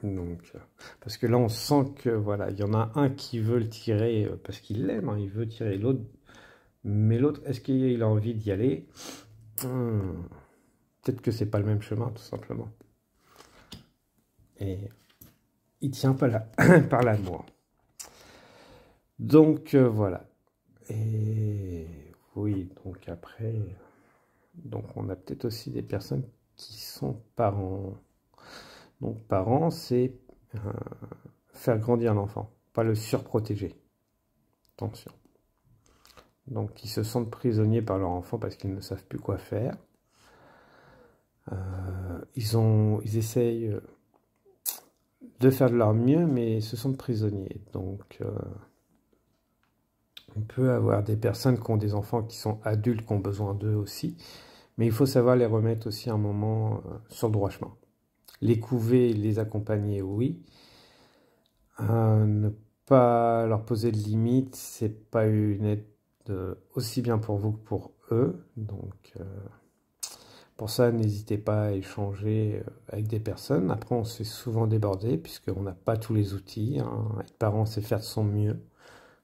Donc, parce que là, on sent que voilà, il y en a un qui veut le tirer parce qu'il l'aime, hein, il veut tirer l'autre, mais l'autre, est-ce qu'il a envie d'y aller? Peut-être que c'est pas le même chemin, tout simplement. Et il tient pas là, par l'amour. Donc voilà. Et oui, donc après, donc on a peut-être aussi des personnes qui sont parents. Donc parents, c'est faire grandir l'enfant, pas le surprotéger. Attention. Donc ils se sentent prisonniers par leur enfant parce qu'ils ne savent plus quoi faire. Ils essayent de faire de leur mieux, mais se sentent prisonniers. Donc on peut avoir des personnes qui ont des enfants qui sont adultes, qui ont besoin d'eux aussi, mais il faut savoir les remettre aussi un moment sur le droit chemin. Les couver, les accompagner, oui. Ne pas leur poser de limites, c'est pas une aide aussi bien pour vous que pour eux. Donc, pour ça, n'hésitez pas à échanger avec des personnes. Après, on se fait souvent déborder puisqu'on n'a pas tous les outils. Hein. Être parent, c'est faire de son mieux,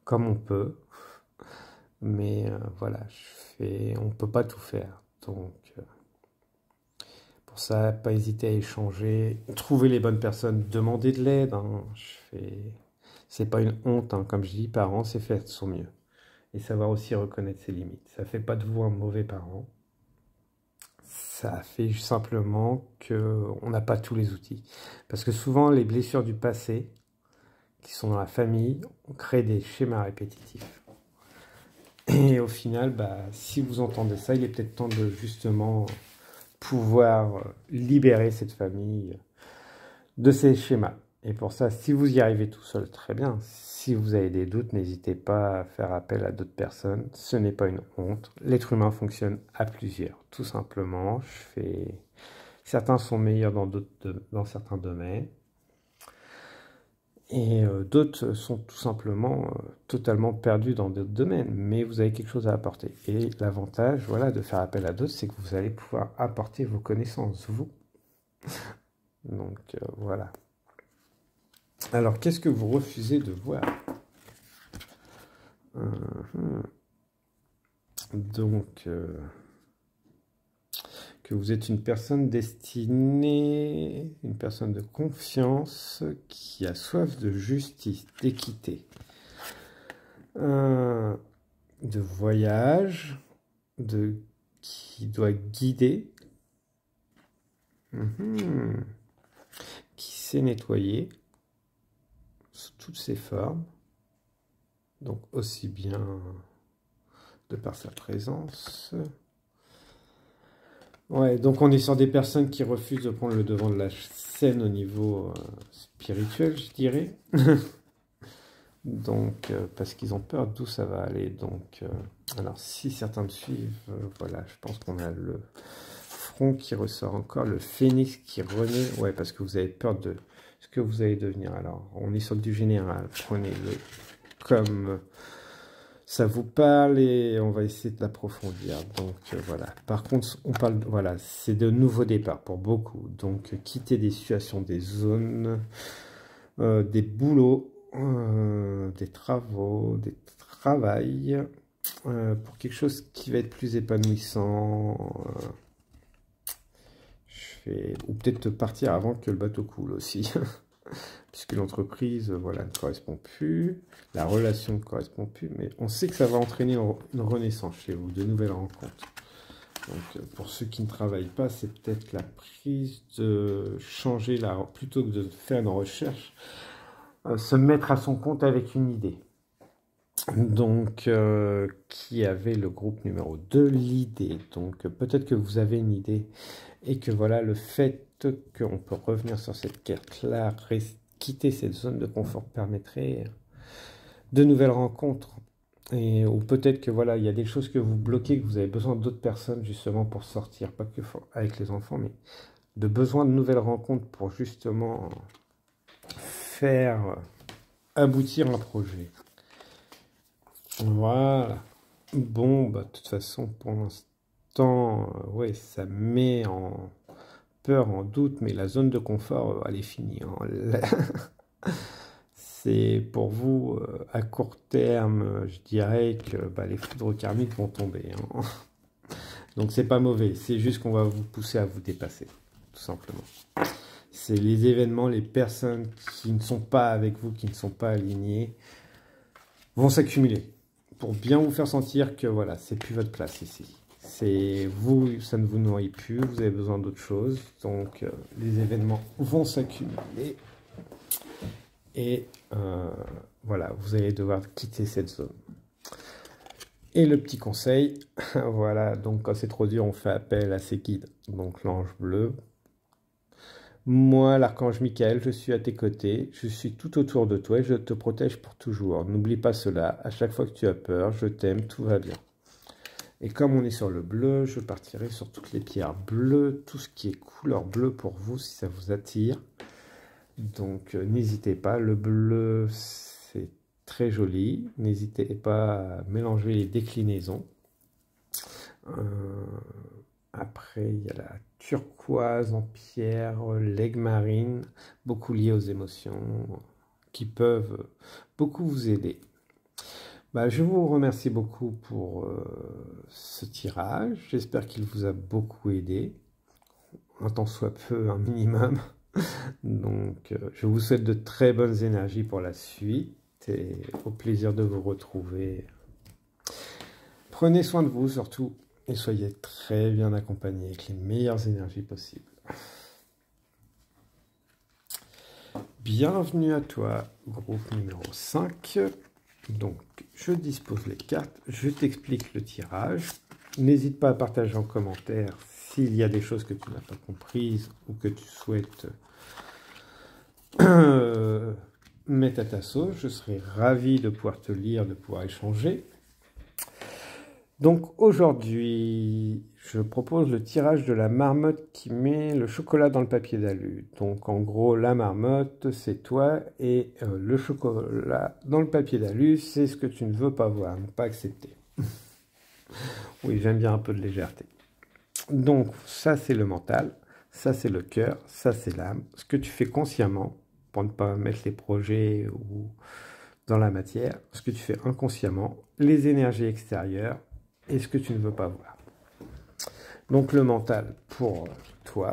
comme on peut. Mais voilà, on ne peut pas tout faire. Donc, pour ça, pas hésiter à échanger, trouver les bonnes personnes, demander de l'aide. Hein. C'est pas une honte, hein. Comme je dis, parent, c'est faire de son mieux. Et savoir aussi reconnaître ses limites. Ça fait pas de vous un mauvais parent. Ça fait simplement qu'on n'a pas tous les outils. Parce que souvent, les blessures du passé, qui sont dans la famille, on crée des schémas répétitifs. Et au final, si vous entendez ça, il est peut-être temps de justement pouvoir libérer cette famille de ces schémas. Et pour ça, si vous y arrivez tout seul, très bien. Si vous avez des doutes, n'hésitez pas à faire appel à d'autres personnes. Ce n'est pas une honte. L'être humain fonctionne à plusieurs, tout simplement. Certains sont meilleurs dans certains domaines. Et d'autres sont tout simplement totalement perdus dans d'autres domaines. Mais vous avez quelque chose à apporter. Et l'avantage, voilà, de faire appel à d'autres, c'est que vous allez pouvoir apporter vos connaissances, vous. Donc, voilà. Alors, qu'est-ce que vous refusez de voir? Donc, que vous êtes une personne destinée, une personne de confiance, qui a soif de justice, d'équité, de voyage, qui doit guider, qui sait nettoyer, sous toutes ses formes, donc aussi bien de par sa présence. Ouais, donc on est sur des personnes qui refusent de prendre le devant de la scène au niveau spirituel, je dirais. Donc, parce qu'ils ont peur d'où ça va aller. Donc, alors, si certains me suivent, voilà, je pense qu'on a le front qui ressort encore, le phénix qui renaît. Ouais, parce que vous avez peur de ce que vous allez devenir. Alors, on est sur du général. Prenez-le comme ça vous parle et on va essayer de l'approfondir. Donc, voilà. Par contre, on parle, voilà, c'est de nouveaux départs pour beaucoup. Donc, quitter des situations, des zones, des boulots, des travaux, des travails, pour quelque chose qui va être plus épanouissant. Ou peut-être partir avant que le bateau coule aussi, puisque l'entreprise, voilà, ne correspond plus, la relation ne correspond plus, mais on sait que ça va entraîner une renaissance chez vous, de nouvelles rencontres. Donc, pour ceux qui ne travaillent pas, c'est peut-être la prise de changer, plutôt que de faire une recherche, se mettre à son compte avec une idée. Donc, qui avait le groupe numéro 2, l'idée. Donc, peut-être que vous avez une idée et que voilà, le fait qu'on peut revenir sur cette carte-là, quitter cette zone de confort permettrait de nouvelles rencontres. Ou peut-être que voilà, il y a des choses que vous bloquez, que vous avez besoin d'autres personnes justement pour sortir, pas que avec les enfants, mais de besoin de nouvelles rencontres pour justement faire aboutir un projet. Voilà. Bon, bah, de toute façon, pour l'instant, ouais, ça met en peur, en doute, mais la zone de confort, elle est finie. Hein. C'est pour vous, à court terme, je dirais que bah, les foudres karmiques vont tomber. Hein. Donc, c'est pas mauvais, c'est juste qu'on va vous pousser à vous dépasser, tout simplement. C'est les événements, les personnes qui ne sont pas avec vous, qui ne sont pas alignées, vont s'accumuler pour bien vous faire sentir que voilà, c'est plus votre place ici. C'est vous, ça ne vous nourrit plus, vous avez besoin d'autre chose. Donc les événements vont s'accumuler et voilà, vous allez devoir quitter cette zone. Et le petit conseil, voilà, donc quand c'est trop dur, on fait appel à ses guides. Donc l'ange bleu. Moi, l'archange Michael, je suis à tes côtés, je suis tout autour de toi et je te protège pour toujours. N'oublie pas cela, à chaque fois que tu as peur, je t'aime, tout va bien. Et comme on est sur le bleu, je partirai sur toutes les pierres bleues, tout ce qui est couleur bleue pour vous, si ça vous attire. Donc, n'hésitez pas, le bleu, c'est très joli. N'hésitez pas à mélanger les déclinaisons. Après, il y a la turquoise en pierre, l'aigle marine, beaucoup lié aux émotions, qui peuvent beaucoup vous aider. Bah, je vous remercie beaucoup pour ce tirage. J'espère qu'il vous a beaucoup aidé, un tant soit peu, un minimum. Donc, je vous souhaite de très bonnes énergies pour la suite et au plaisir de vous retrouver. Prenez soin de vous surtout et soyez très bien accompagnés avec les meilleures énergies possibles. Bienvenue à toi, groupe numéro 5. Donc, je dispose les cartes, je t'explique le tirage. N'hésite pas à partager en commentaire s'il y a des choses que tu n'as pas comprises ou que tu souhaites mettre à ta sauce. Je serai ravi de pouvoir te lire, de pouvoir échanger. Donc aujourd'hui, je propose le tirage de la marmotte qui met le chocolat dans le papier d'alu. Donc en gros, la marmotte, c'est toi et le chocolat dans le papier d'alu, c'est ce que tu ne veux pas voir, ne pas accepter. Oui, j'aime bien un peu de légèreté. Donc ça, c'est le mental, ça, c'est le cœur, ça, c'est l'âme. Ce que tu fais consciemment, pour ne pas mettre les projets ou dans la matière, ce que tu fais inconsciemment, les énergies extérieures, et ce que tu ne veux pas voir. Donc le mental pour toi.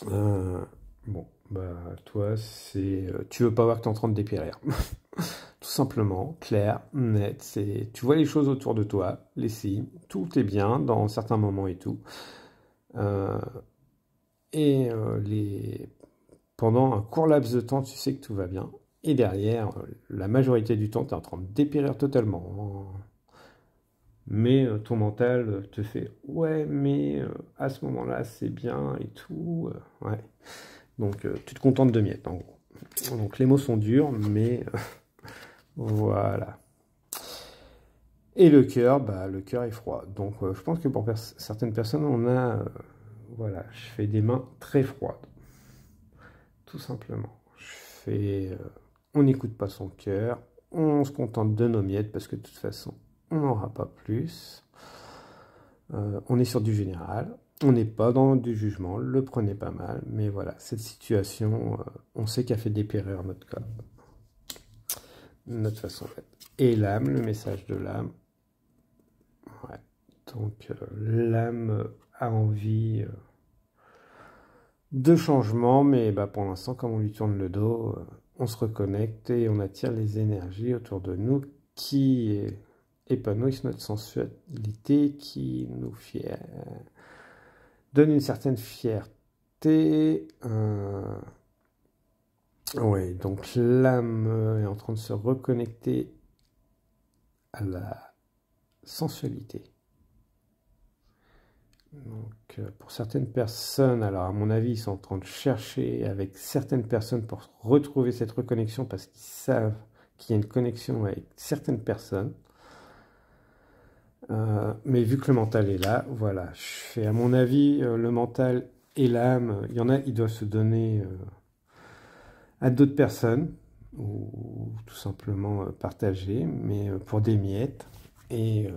Bon, bah toi c'est tu veux pas voir que tu es en train de dépérir. Tout simplement, clair, net, c'est tu vois les choses autour de toi, les signes, tout est bien dans certains moments et tout. Pendant un court laps de temps, tu sais que tout va bien. Et derrière, la majorité du temps, tu es en train de dépérir totalement. Mais ton mental te fait « ouais, mais à ce moment-là, c'est bien et tout. Ouais. Donc, tu te contentes de miettes, en gros. Donc les mots sont durs, mais voilà. Et le cœur, bah, le cœur est froid. Donc je pense que pour certaines personnes, on a, voilà, je fais des mains très froides. Tout simplement. On n'écoute pas son cœur, on se contente de nos miettes parce que de toute façon, on n'aura pas plus. On est sur du général, on n'est pas dans du jugement, le prenez pas mal, mais voilà, cette situation, on sait qu'elle fait dépérir notre corps, notre façon d'être. Et l'âme, le message de l'âme, ouais. Donc l'âme a envie de changement, mais bah, pour l'instant, comme on lui tourne le dos, on se reconnecte et on attire les énergies autour de nous qui épanouissent notre sensualité, qui nous donnent une certaine fierté. Oui, donc l'âme est en train de se reconnecter à la sensualité. Donc, pour certaines personnes, alors à mon avis, ils sont en train de chercher avec certaines personnes pour retrouver cette reconnexion parce qu'ils savent qu'il y a une connexion avec certaines personnes. Mais vu que le mental est là, voilà, je fais à mon avis, le mental et l'âme, il y en a, ils doivent se donner à d'autres personnes ou tout simplement partager, mais pour des miettes. Et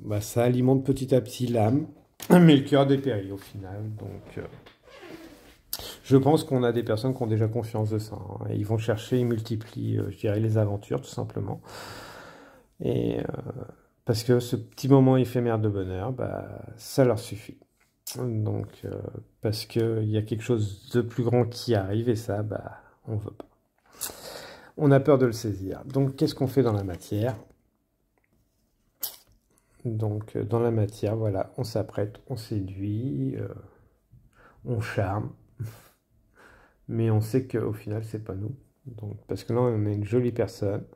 bah, ça alimente petit à petit l'âme. Mais le cœur dépérit au final, donc je pense qu'on a des personnes qui ont déjà conscience de ça. Hein, et ils vont chercher, ils multiplient, je dirais, les aventures tout simplement. Et parce que ce petit moment éphémère de bonheur, bah, ça leur suffit. Donc parce qu'il y a quelque chose de plus grand qui arrive et ça, bah, on veut pas. On a peur de le saisir. Donc qu'est-ce qu'on fait dans la matière ? Donc, dans la matière, voilà, on s'apprête, on séduit, on charme, mais on sait qu'au final, c'est pas nous. Donc, parce que là, on a une jolie personne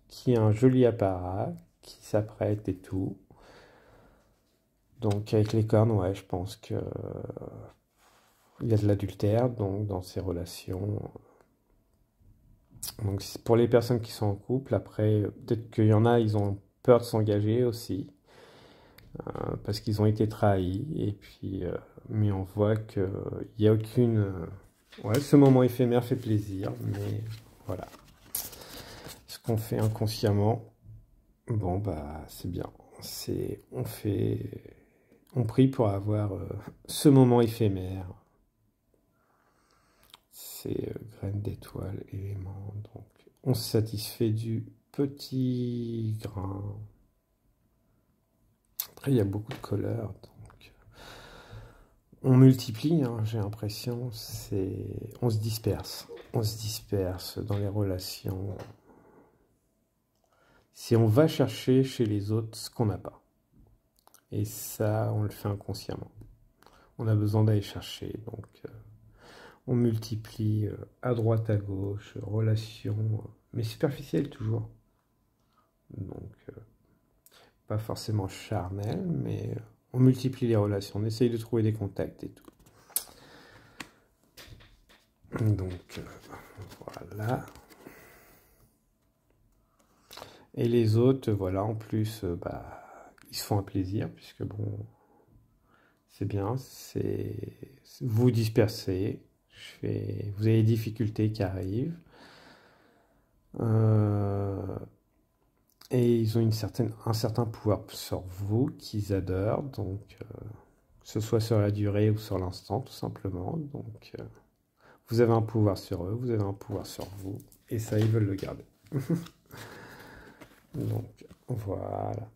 qui a un joli apparat, qui s'apprête et tout. Donc, avec les cornes, ouais, je pense que il y a de l'adultère, donc, dans ces relations. Donc, pour les personnes qui sont en couple, après, peut-être qu'il y en a, ils ont peur de s'engager aussi. Parce qu'ils ont été trahis, et puis, mais on voit qu'il n'y a aucune... ouais, ce moment éphémère fait plaisir, mais voilà. Ce qu'on fait inconsciemment, bon, bah, c'est bien. On prie pour avoir ce moment éphémère. C'est graines d'étoiles, éléments, donc on se satisfait du petit grain. Après, il y a beaucoup de couleurs, donc on multiplie, hein, j'ai l'impression, on se disperse. On se disperse dans les relations. Si on va chercher chez les autres ce qu'on n'a pas. Et ça, on le fait inconsciemment. On a besoin d'aller chercher, donc on multiplie à droite, à gauche, relations, mais superficielles toujours. Donc, pas forcément charnel, mais on multiplie les relations, on essaye de trouver des contacts et tout. Donc, voilà. Et les autres, voilà, en plus, bah, ils se font un plaisir, puisque bon, c'est bien, vous dispersez, vous avez des difficultés qui arrivent. Et ils ont un certain pouvoir sur vous qu'ils adorent, donc que ce soit sur la durée ou sur l'instant, tout simplement. Donc vous avez un pouvoir sur eux, vous avez un pouvoir sur vous, et ça, ils veulent le garder. Donc voilà.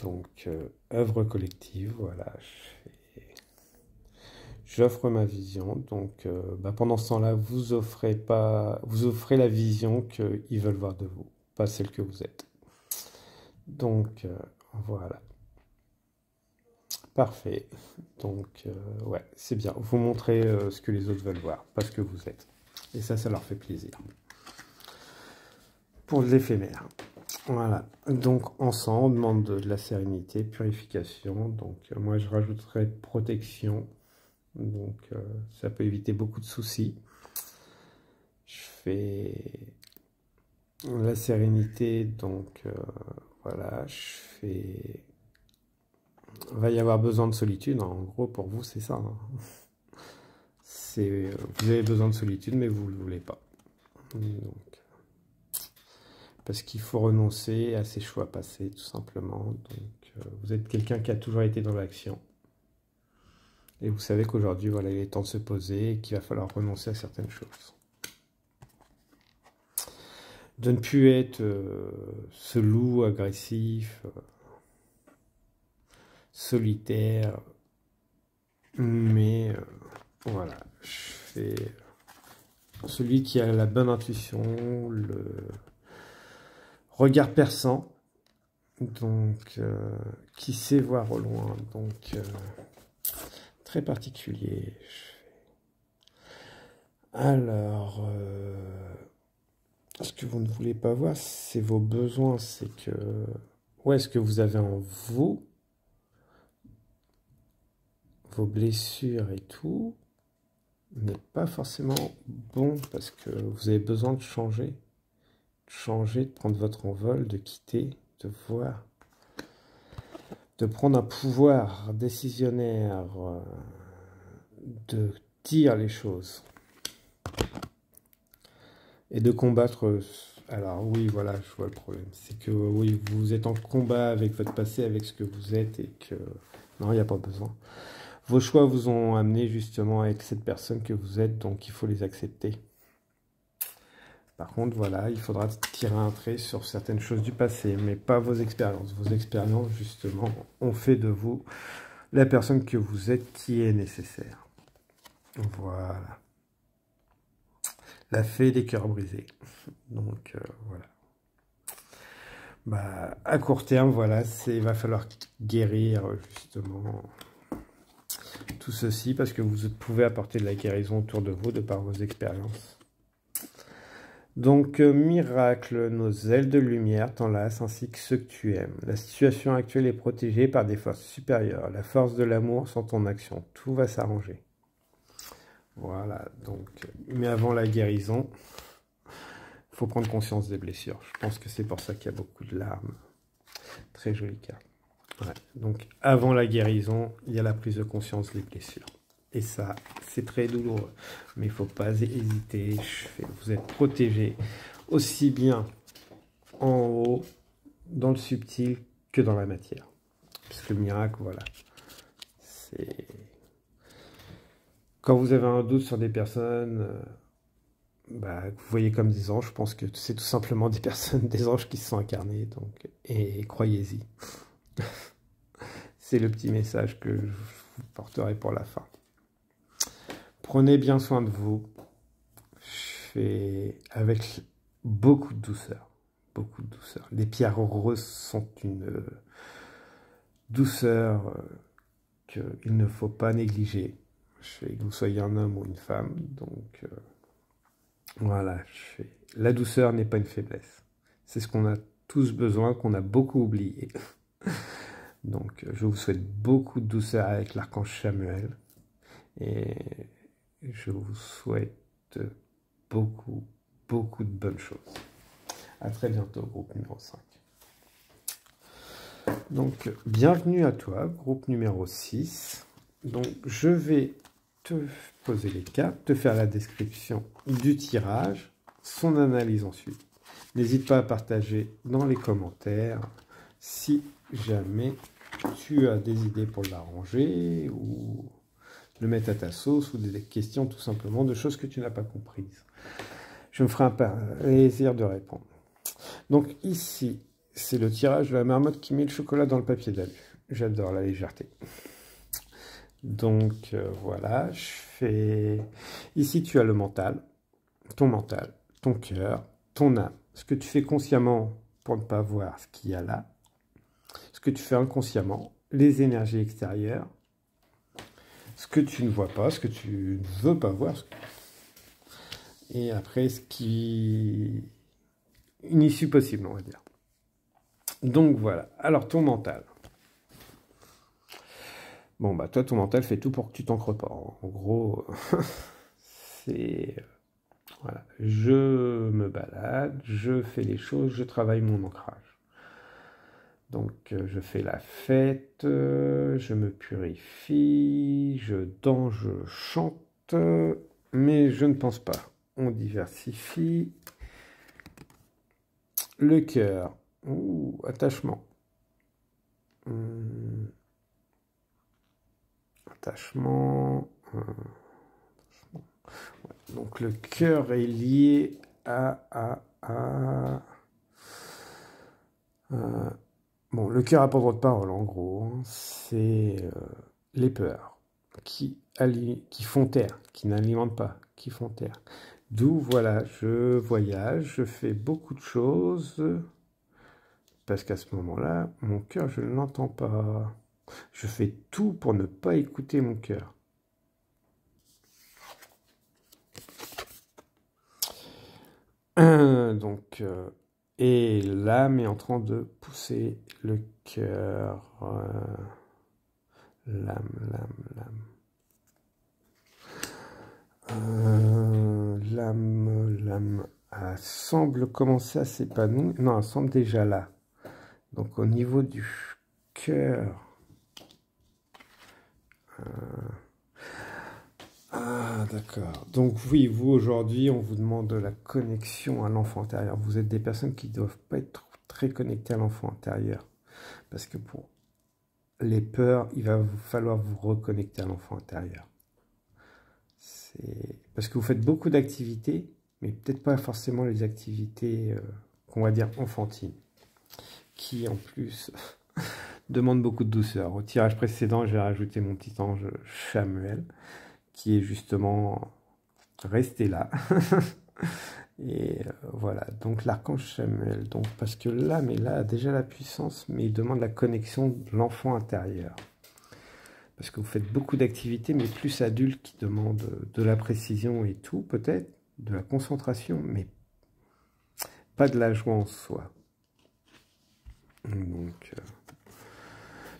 Donc œuvre collective, voilà. J'offre ma vision, donc bah, pendant ce temps-là, vous offrez la vision qu'ils veulent voir de vous, pas celle que vous êtes. Donc voilà, parfait. Donc ouais, c'est bien. Vous montrez ce que les autres veulent voir, pas ce que vous êtes, et ça leur fait plaisir. Pour l'éphémère. Voilà, donc ensemble, on demande de la sérénité, purification. Donc moi, je rajouterai protection. Donc ça peut éviter beaucoup de soucis. Je fais la sérénité, donc voilà, il va y avoir besoin de solitude, en gros pour vous c'est ça. Hein. Vous avez besoin de solitude mais vous ne le voulez pas. Donc, parce qu'il faut renoncer à ses choix passés tout simplement. Donc vous êtes quelqu'un qui a toujours été dans l'action. Et vous savez qu'aujourd'hui, voilà, il est temps de se poser et qu'il va falloir renoncer à certaines choses. De ne plus être ce loup agressif, solitaire, mais voilà, je fais celui qui a la bonne intuition, le regard perçant, donc qui sait voir au loin, donc très particulier. Alors, ce que vous ne voulez pas voir, c'est vos besoins, c'est que ouais, ce que vous avez en vous, vos blessures et tout, n'est pas forcément bon parce que vous avez besoin de changer, de prendre votre envol, de quitter, de voir, de prendre un pouvoir décisionnaire, de dire les choses et de combattre. Alors oui, voilà, je vois le problème. C'est que oui, vous êtes en combat avec votre passé, avec ce que vous êtes et que non, il n'y a pas besoin. Vos choix vous ont amené justement avec cette personne que vous êtes, donc il faut les accepter. Par contre, voilà, il faudra tirer un trait sur certaines choses du passé, mais pas vos expériences. Vos expériences, justement, ont fait de vous la personne que vous êtes qui est nécessaire. Voilà. La fée des cœurs brisés. Donc, voilà. Bah, à court terme, voilà, il va falloir guérir, justement, tout ceci, parce que vous pouvez apporter de la guérison autour de vous, de par vos expériences. Donc, miracle, nos ailes de lumière t'enlacent ainsi que ceux que tu aimes. La situation actuelle est protégée par des forces supérieures. La force de l'amour sans ton action. Tout va s'arranger. Voilà, donc, mais avant la guérison, il faut prendre conscience des blessures. Je pense que c'est pour ça qu'il y a beaucoup de larmes. Très joli cas. Ouais, donc, avant la guérison, il y a la prise de conscience des blessures. Et ça, c'est très douloureux. Mais il ne faut pas hésiter. Vous êtes protégé aussi bien en haut, dans le subtil, que dans la matière. Parce que le miracle, voilà. C'est... Quand vous avez un doute sur des personnes que vous voyez comme des anges, je pense que c'est tout simplement des personnes, des anges qui se sont incarnés. Donc, et croyez-y. C'est le petit message que je vous porterai pour la fin. Prenez bien soin de vous. Je fais avec beaucoup de douceur. Beaucoup de douceur. Les pierres roses sont une douceur qu'il ne faut pas négliger. Je fais que vous soyez un homme ou une femme. Donc voilà. La douceur n'est pas une faiblesse. C'est ce qu'on a tous besoin, qu'on a beaucoup oublié. Donc je vous souhaite beaucoup de douceur avec l'archange Samuel. Et je vous souhaite beaucoup, beaucoup de bonnes choses. À très bientôt, groupe numéro 5. Donc, bienvenue à toi, groupe numéro 6. Donc, je vais te poser les cartes, te faire la description du tirage, son analyse ensuite. N'hésite pas à partager dans les commentaires si jamais tu as des idées pour l'arranger ou le mettre à ta sauce ou des questions tout simplement de choses que tu n'as pas comprises. Je me ferai un plaisir de répondre. Donc ici, c'est le tirage de la marmotte qui met le chocolat dans le papier d'alu. J'adore la légèreté. Donc voilà, je fais... Ici, tu as le mental, ton cœur, ton âme. Ce que tu fais consciemment pour ne pas voir ce qu'il y a là. Ce que tu fais inconsciemment, les énergies extérieures. Ce que tu ne vois pas, ce que tu ne veux pas voir. Et après, une issue possible, on va dire. Donc voilà. Alors, ton mental. Bon, bah toi, ton mental fait tout pour que tu t'ancres pas. En gros, c'est... Voilà. Je me balade, je fais les choses, je travaille mon ancrage. Donc, je fais la fête, je me purifie, je danse, je chante, mais je ne pense pas. On diversifie. Le cœur. Ouh, attachement. Attachement. Ouais. Donc le cœur est lié à bon, le cœur a pas droit de parole en gros. Hein. C'est les peurs qui font taire, qui n'alimentent pas, qui font taire. D'où voilà, je voyage, je fais beaucoup de choses. Parce qu'à ce moment-là, mon cœur, je ne l'entends pas. Je fais tout pour ne pas écouter mon cœur. Donc, et l'âme est en train de pousser le cœur. L'âme. L'âme, elle semble commencer à s'épanouir. Non, elle semble déjà là. Donc au niveau du cœur, ah d'accord. Donc oui, vous aujourd'hui, on vous demande la connexion à l'enfant intérieur. Vous êtes des personnes qui ne doivent pas être très connectées à l'enfant intérieur. Parce que pour les peurs, il va vous falloir vous reconnecter à l'enfant intérieur. Parce que vous faites beaucoup d'activités, mais peut-être pas forcément les activités qu'on va dire enfantines, qui en plus demandent beaucoup de douceur. Au tirage précédent, j'ai rajouté mon petit ange Chamuel, qui est justement resté là. Et voilà, donc l'archange Chamuel, donc parce que l'âme est là, a déjà la puissance, mais il demande la connexion de l'enfant intérieur. Parce que vous faites beaucoup d'activités, mais plus adultes qui demandent de la précision et tout, peut-être, de la concentration, mais pas de la joie en soi. Donc,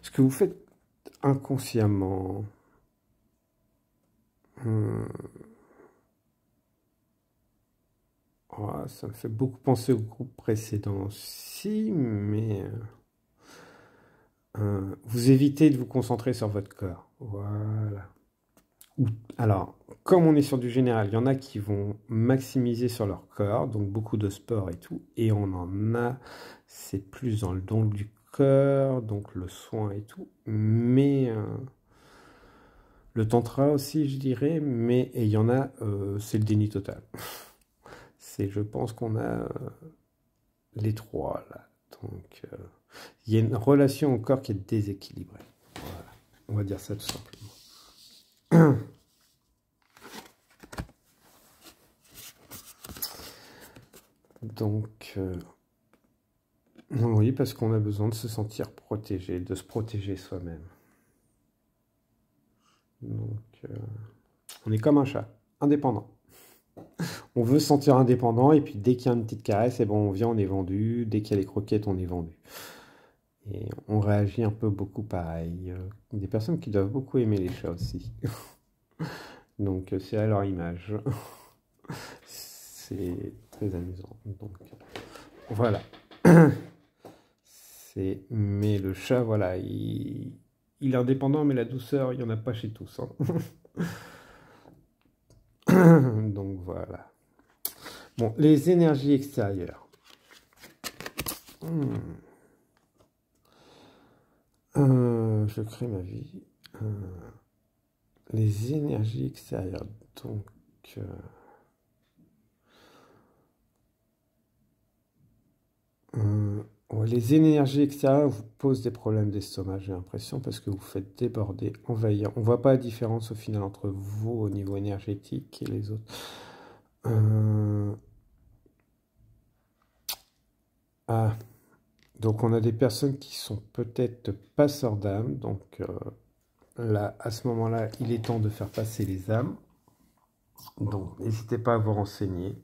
ce que vous faites inconsciemment, oh, ça me fait beaucoup penser au groupe précédent aussi, mais vous évitez de vous concentrer sur votre corps. Voilà. Alors, comme on est sur du général, il y en a qui vont maximiser sur leur corps, donc beaucoup de sport et tout, et on en a, c'est plus dans le don du cœur, donc le soin et tout, mais le tantra aussi, je dirais, mais et il y en a, c'est le déni total. Je pense qu'on a les trois là, donc il y a une relation au corps qui est déséquilibrée. Voilà, on va dire ça tout simplement. Donc, oui, parce qu'on a besoin de se sentir protégé, de se protéger soi-même. Donc, on est comme un chat, indépendant. On veut se sentir indépendant, et puis dès qu'il y a une petite caresse, et bon, on vient, on est vendu. Dès qu'il y a les croquettes, on est vendu. Et on réagit un peu beaucoup pareil. Des personnes qui doivent beaucoup aimer les chats aussi. Donc, c'est à leur image. C'est très amusant. Donc, voilà. Mais le chat, voilà, il est indépendant, mais la douceur, il n'y en a pas chez tous. Hein. Donc, voilà. Bon, les énergies extérieures. Je crée ma vie. Les énergies extérieures. Donc, ouais, les énergies extérieures vous posent des problèmes d'estomac, j'ai l'impression, parce que vous faites déborder, envahir. On voit pas la différence au final entre vous au niveau énergétique et les autres. Ah, donc on a des personnes qui sont peut-être passeurs d'âme, donc là, à ce moment-là, il est temps de faire passer les âmes. Donc n'hésitez pas à vous renseigner.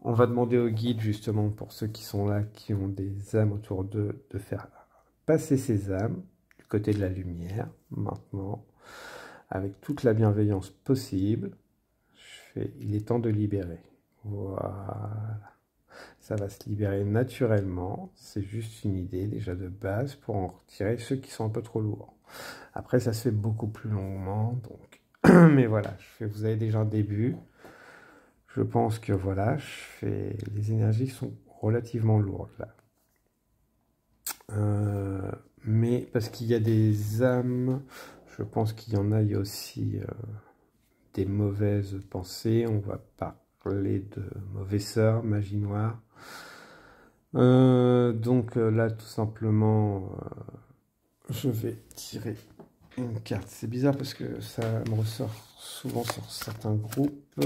On va demander au guide, justement, pour ceux qui sont là, qui ont des âmes autour d'eux, de faire passer ces âmes, côté de la lumière. Maintenant, avec toute la bienveillance possible, il est temps de libérer. Voilà. Ça va se libérer naturellement. C'est juste une idée déjà de base pour en retirer ceux qui sont un peu trop lourds. Après, ça se fait beaucoup plus longuement. Donc... Mais voilà, vous avez déjà un début. Je pense que voilà, les énergies sont relativement lourdes là. Mais parce qu'il y a des âmes, je pense qu'il y en a, il y a aussi des mauvaises pensées. On va parler de mauvais sorts, magie noire. Donc là, tout simplement, je vais tirer une carte. C'est bizarre parce que ça me ressort souvent sur certains groupes.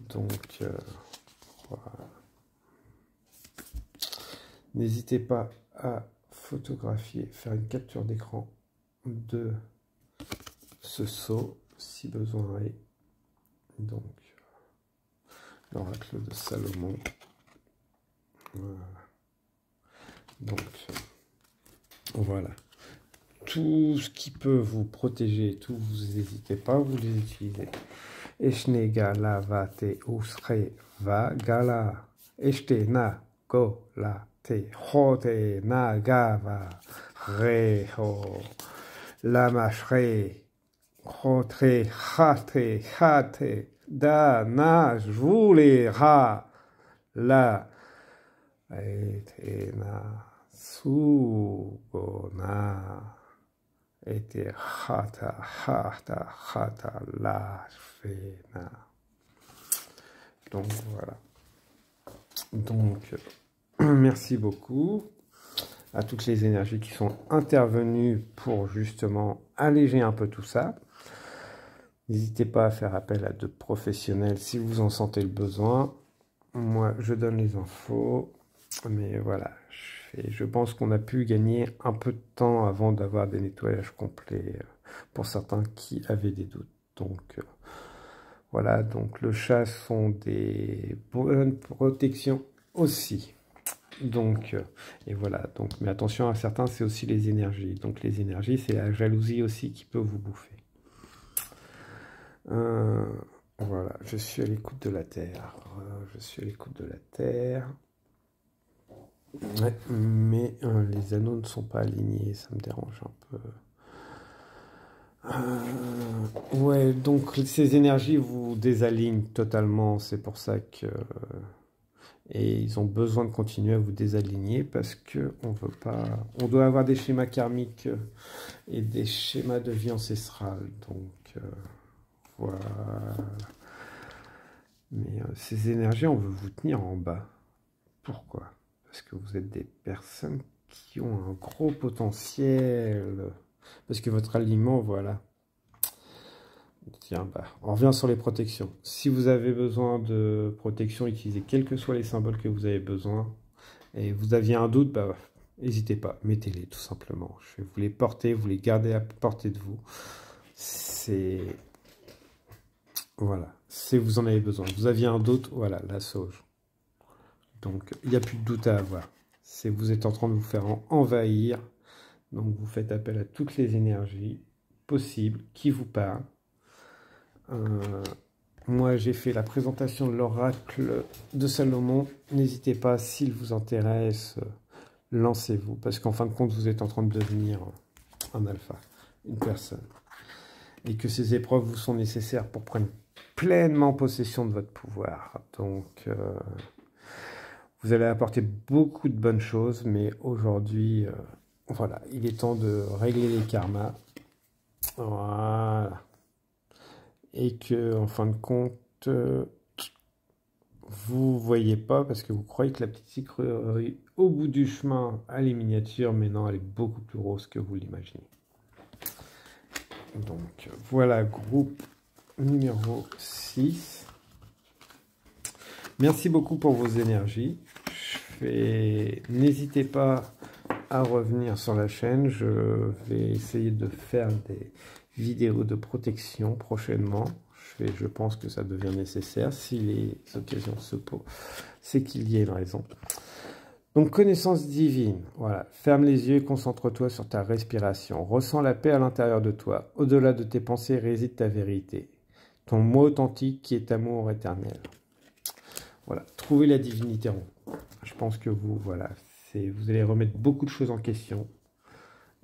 Donc, voilà. N'hésitez pas à photographier, faire une capture d'écran de ce sceau, si besoin est. Donc, l'oracle de Salomon. Voilà. Donc, voilà. Tout ce qui peut vous protéger, tout, vous n'hésitez pas, vous les utilisez. Eshne gala va te usre va gala. Eshte na go la te hote na gava re ho. Lama shre hotre hate hate da na jvule ra la. Et na sugona. Et hata hata hata la fena. Donc voilà. Donc merci beaucoup à toutes les énergies qui sont intervenues pour justement alléger un peu tout ça. N'hésitez pas à faire appel à de professionnels si vous en sentez le besoin. Moi, je donne les infos. Mais voilà, je pense qu'on a pu gagner un peu de temps avant d'avoir des nettoyages complets pour certains qui avaient des doutes. Donc voilà, donc le chat sont des bonnes protections aussi. Donc, et voilà, donc, mais attention à certains, c'est aussi les énergies. Donc les énergies, c'est la jalousie aussi qui peut vous bouffer. Voilà, je suis à l'écoute de la Terre. Je suis à l'écoute de la Terre. Ouais, mais les anneaux ne sont pas alignés, ça me dérange un peu. Ouais, donc ces énergies vous désalignent totalement, c'est pour ça que... Et ils ont besoin de continuer à vous désaligner parce que on veut pas... On doit avoir des schémas karmiques et des schémas de vie ancestrale, donc voilà. Mais ces énergies, on veut vous tenir en bas. Pourquoi ? Parce que vous êtes des personnes qui ont un gros potentiel. Parce que votre aliment, voilà. Tiens, bah, on revient sur les protections. Si vous avez besoin de protection, utilisez quels que soient les symboles que vous avez besoin. Et vous aviez un doute, bah, n'hésitez pas, mettez-les tout simplement. Je vais vous les porter, vous les gardez à portée de vous. C'est... Voilà, si vous en avez besoin. Vous aviez un doute, voilà, la sauge. Donc, il n'y a plus de doute à avoir. Vous êtes en train de vous faire envahir. Donc, vous faites appel à toutes les énergies possibles qui vous parlent. Moi, j'ai fait la présentation de l'oracle de Salomon. N'hésitez pas, s'il vous intéresse, lancez-vous. Parce qu'en fin de compte, vous êtes en train de devenir un alpha, une personne. Et que ces épreuves vous sont nécessaires pour prendre pleinement possession de votre pouvoir. Donc... vous allez apporter beaucoup de bonnes choses, mais aujourd'hui, voilà, il est temps de régler les karmas. Voilà. Et que, en fin de compte, vous voyez pas, parce que vous croyez que la petite sucrerie au bout du chemin, elle est miniature, mais non, elle est beaucoup plus grosse que vous l'imaginez. Donc, voilà, groupe numéro 6. Merci beaucoup pour vos énergies. N'hésitez pas à revenir sur la chaîne. Je vais essayer de faire des vidéos de protection prochainement. Je pense que ça devient nécessaire. Si les occasions se posent, c'est qu'il y a une raison. Donc, connaissance divine. Voilà. Ferme les yeux et concentre-toi sur ta respiration. Ressens la paix à l'intérieur de toi. Au-delà de tes pensées réside ta vérité. Ton moi authentique qui est amour éternel. Voilà. Trouvez la divinité en vous. Je pense que vous, voilà, vous allez remettre beaucoup de choses en question.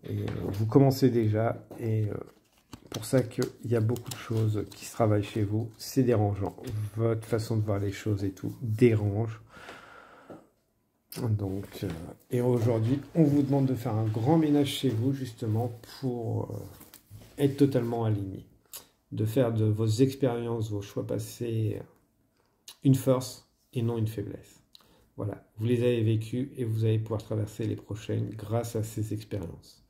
Et vous commencez déjà. Et pour ça qu'il y a beaucoup de choses qui se travaillent chez vous. C'est dérangeant. Votre façon de voir les choses et tout dérange. Donc, et aujourd'hui, on vous demande de faire un grand ménage chez vous, justement, pour être totalement aligné. De faire de vos expériences, vos choix passés, une force et non une faiblesse. Voilà, vous les avez vécues et vous allez pouvoir traverser les prochaines grâce à ces expériences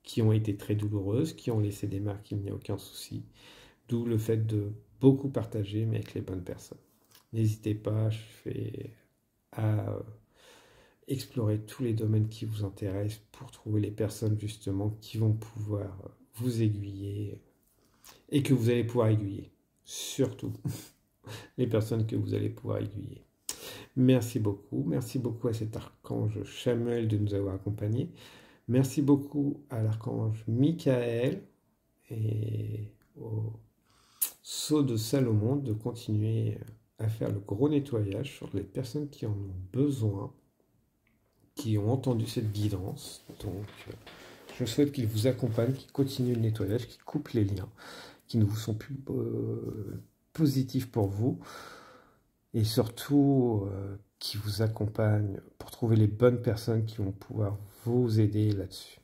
qui ont été très douloureuses, qui ont laissé des marques, il n'y a aucun souci. D'où le fait de beaucoup partager, mais avec les bonnes personnes. N'hésitez pas, à explorer tous les domaines qui vous intéressent pour trouver les personnes justement qui vont pouvoir vous aiguiller et que vous allez pouvoir aiguiller. Surtout les personnes que vous allez pouvoir aiguiller. Merci beaucoup à cet archange Chamuel de nous avoir accompagnés. Merci beaucoup à l'archange Michael et au sceau de Salomon de continuer à faire le gros nettoyage sur les personnes qui en ont besoin, qui ont entendu cette guidance. Donc, je souhaite qu'ils vous accompagnent, qu'ils continuent le nettoyage, qu'ils coupent les liens, qui ne vous sont plus positifs pour vous, et surtout qui vous accompagnent pour trouver les bonnes personnes qui vont pouvoir vous aider là-dessus.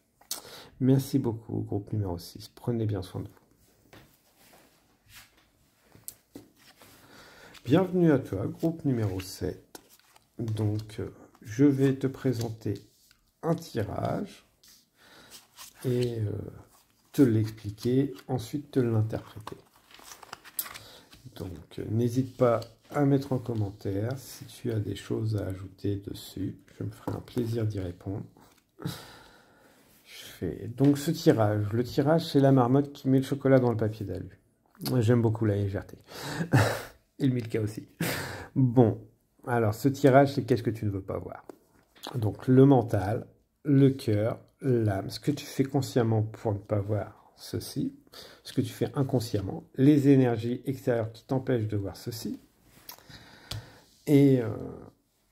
Merci beaucoup, groupe numéro 6. Prenez bien soin de vous. Bienvenue à toi, groupe numéro 7. Donc, je vais te présenter un tirage et te l'expliquer, ensuite te l'interpréter. Donc, n'hésite pas à mettre en commentaire si tu as des choses à ajouter dessus. Je me ferai un plaisir d'y répondre. Je fais donc ce tirage. Le tirage, c'est la marmotte qui met le chocolat dans le papier d'alu. J'aime beaucoup la légèreté. Et le Milka aussi. Bon, alors ce tirage, c'est qu'est-ce que tu ne veux pas voir. Donc le mental, le cœur, l'âme, ce que tu fais consciemment pour ne pas voir ceci, ce que tu fais inconsciemment, les énergies extérieures qui t'empêchent de voir ceci, et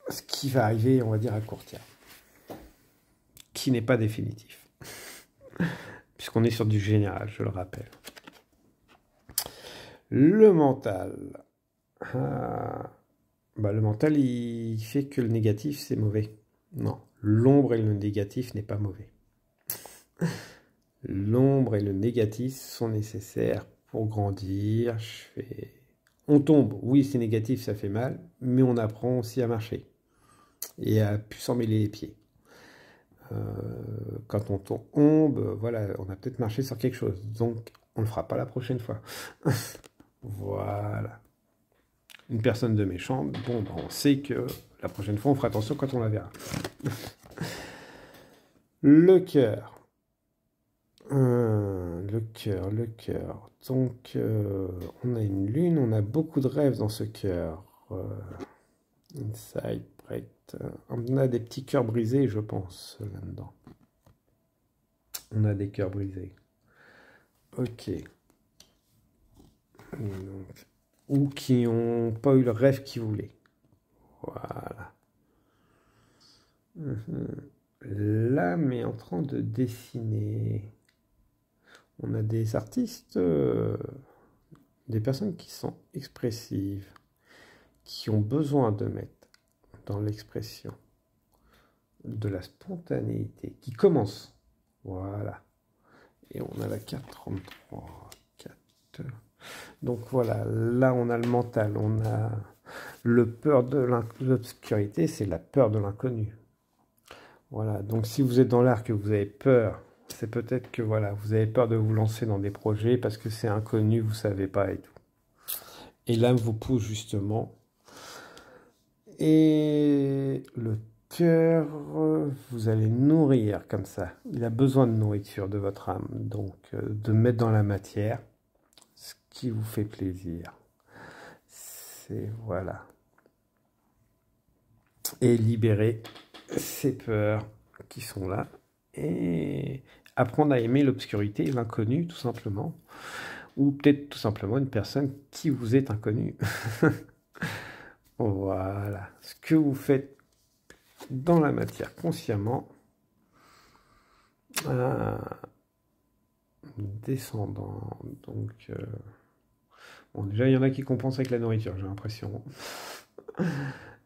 ce qui va arriver, on va dire, à court terme, qui n'est pas définitif, puisqu'on est sur du général, je le rappelle. Le mental. Le mental, il fait que le négatif, c'est mauvais. Non, l'ombre et le négatif n'est pas mauvais. L'ombre et le négatif sont nécessaires pour grandir. On tombe, oui, c'est négatif, ça fait mal, mais on apprend aussi à marcher et à plus s'en mêler les pieds. Quand on tombe, voilà, on a peut-être marché sur quelque chose, donc on ne le fera pas la prochaine fois. Voilà. Une personne de méchante, bon, on sait que la prochaine fois, on fera attention quand on la verra. Le cœur. Le cœur. Donc, on a une lune, on a beaucoup de rêves dans ce cœur. Inside, break. On a des petits cœurs brisés, je pense, là-dedans. On a des cœurs brisés. Ok. Donc, ou qui n'ont pas eu le rêve qu'ils voulaient. Voilà. L'âme est en train de dessiner. On a des artistes, des personnes qui sont expressives, qui ont besoin de mettre dans l'expression de la spontanéité, qui commence. Voilà. Et on a la carte 33. 4. Donc voilà, là on a le mental, on a le peur de l'obscurité, c'est la peur de l'inconnu. Voilà, donc si vous êtes dans l'art que vous avez peur, c'est peut-être que voilà, vous avez peur de vous lancer dans des projets parce que c'est inconnu, vous savez pas et tout. Et l'âme vous pousse justement. Et le cœur, vous allez nourrir comme ça. Il a besoin de nourriture de votre âme, donc de mettre dans la matière ce qui vous fait plaisir. C'est voilà. Et libérer ces peurs qui sont là, et apprendre à aimer l'obscurité, l'inconnu, tout simplement, ou peut-être tout simplement une personne qui vous est inconnue. Voilà, ce que vous faites dans la matière consciemment, descendant, donc... Bon, déjà, il y en a qui compensent avec la nourriture, j'ai l'impression.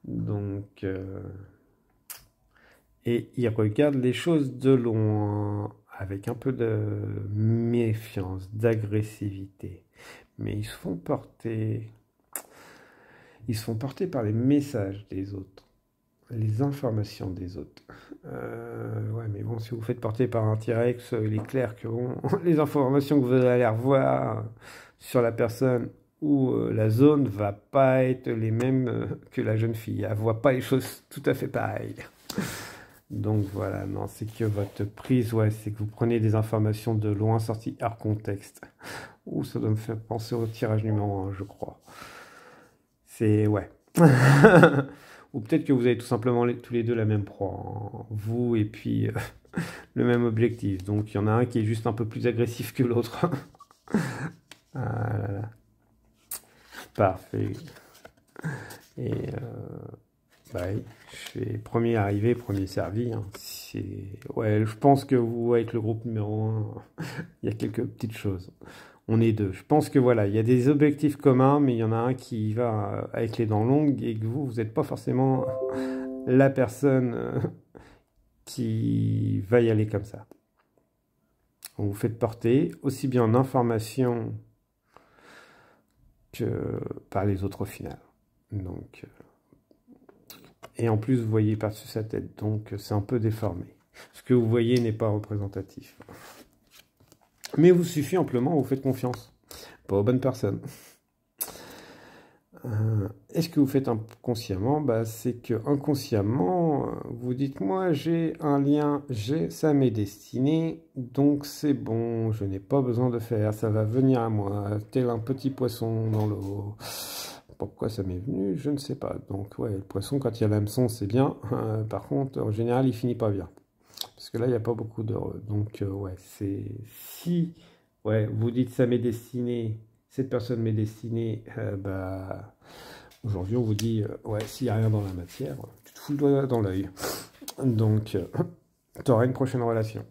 Donc, et ils regardent les choses de loin, avec un peu de méfiance, d'agressivité. Mais ils se font porter par les messages des autres, les informations des autres. Ouais, mais bon, si vous faites porter par un T-Rex, il est clair que bon, les informations que vous allez revoir sur la personne ou la zone va pas être les mêmes que la jeune fille. Elle voit pas les choses tout à fait pareilles. Donc voilà, non, c'est que votre prise, ouais, c'est que vous prenez des informations de loin sorties hors contexte. Ouh, ça doit me faire penser au tirage numéro 1, je crois. C'est, ouais. Ou peut-être que vous avez tout simplement tous les deux la même proie, hein. Vous et puis le même objectif. Donc il y en a un qui est juste un peu plus agressif que l'autre. Ah là là. Parfait. Et bah oui, je fais premier arrivé, premier servi, hein. Ouais, je pense que vous, avec le groupe numéro 1, il y a quelques petites choses. On est deux. Je pense que voilà, il y a des objectifs communs, mais il y en a un qui va avec les dents longues et que vous n'êtes pas forcément la personne qui va y aller comme ça. Vous faites porter aussi bien en information que par les autres au final. Donc, et en plus, vous voyez par-dessus sa tête, donc c'est un peu déformé. Ce que vous voyez n'est pas représentatif. Mais vous suffit amplement, vous faites confiance. Pas aux bonnes personnes. Est-ce que vous faites inconsciemment? Bah, c'est que inconsciemment, vous dites, moi j'ai un lien, ça m'est destiné, donc c'est bon, je n'ai pas besoin de faire, ça va venir à moi, tel un petit poisson dans l'eau. Pourquoi ça m'est venu? Je ne sais pas. Donc ouais, le poisson, quand il y a l'hameçon, c'est bien. Par contre, en général, il finit pas bien. Parce que là, il n'y a pas beaucoup d'heureux. Donc ouais, c'est... Si ouais, vous dites, ça m'est destiné, cette personne m'est destinée, bah... Aujourd'hui, on vous dit, ouais, s'il n'y a rien dans la matière, tu te fous le doigt dans l'œil. Donc, tu auras une prochaine relation.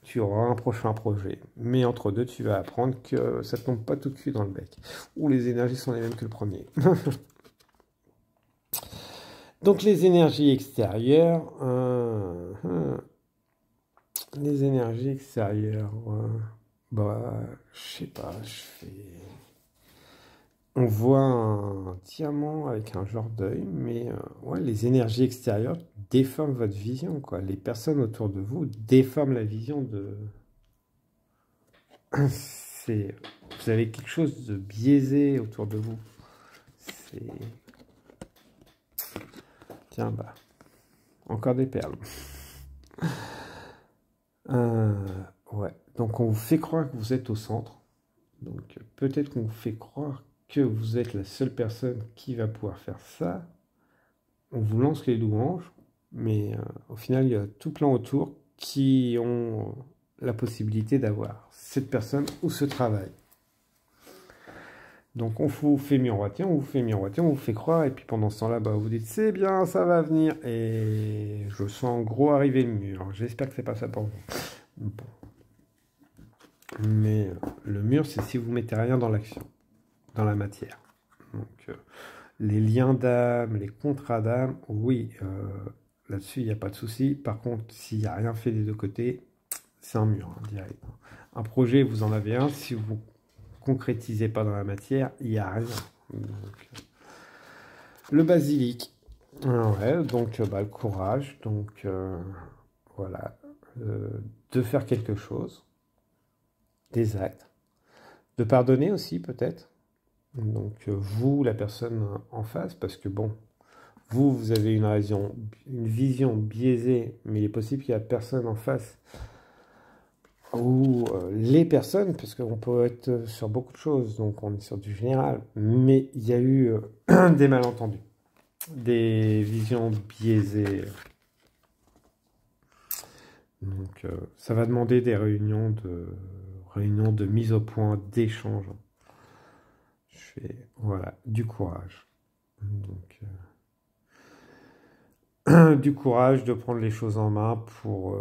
Tu auras un prochain projet. Mais entre deux, tu vas apprendre que ça ne tombe pas tout de suite dans le bec. Ou les énergies sont les mêmes que le premier. Donc, les énergies extérieures. Les énergies extérieures. Bah, je sais pas, je fais... On voit un diamant avec un genre d'œil, mais ouais, les énergies extérieures déforment votre vision, quoi. Les personnes autour de vous déforment la vision de... Vous avez quelque chose de biaisé autour de vous. Tiens, bah, encore des perles. Ouais, donc on vous fait croire que vous êtes au centre. Donc peut-être qu'on vous fait croire que vous êtes la seule personne qui va pouvoir faire ça. On vous lance les louanges, mais au final, il y a tout plein autour qui ont la possibilité d'avoir cette personne ou ce travail. Donc on vous fait miroiter, on vous fait miroiter, on vous fait croire, et puis pendant ce temps-là, bah, vous dites c'est bien, ça va venir, et je sens gros arriver le mur. J'espère que c'est pas ça pour vous. Bon. Mais le mur, c'est si vous mettez rien dans l'action, dans la matière. Donc les liens d'âme, les contrats d'âme, oui, là-dessus, il n'y a pas de souci. Par contre, s'il n'y a rien fait des deux côtés, c'est un mur, hein, direct. Un projet, vous en avez un. Si vous concrétisez pas dans la matière, il n'y a rien. Donc, le basilic. Ouais, donc bah, le courage. Donc voilà. De faire quelque chose. Des actes. De pardonner aussi, peut-être. Donc vous, la personne en face, parce que bon, vous avez une vision biaisée, mais il est possible qu'il y ait personne en face, ou les personnes, parce qu'on peut être sur beaucoup de choses, donc on est sur du général, mais il y a eu des malentendus. des visions biaisées. Donc, ça va demander des réunions de mise au point, d'échange. Je fais, voilà, du courage. Donc, du courage de prendre les choses en main pour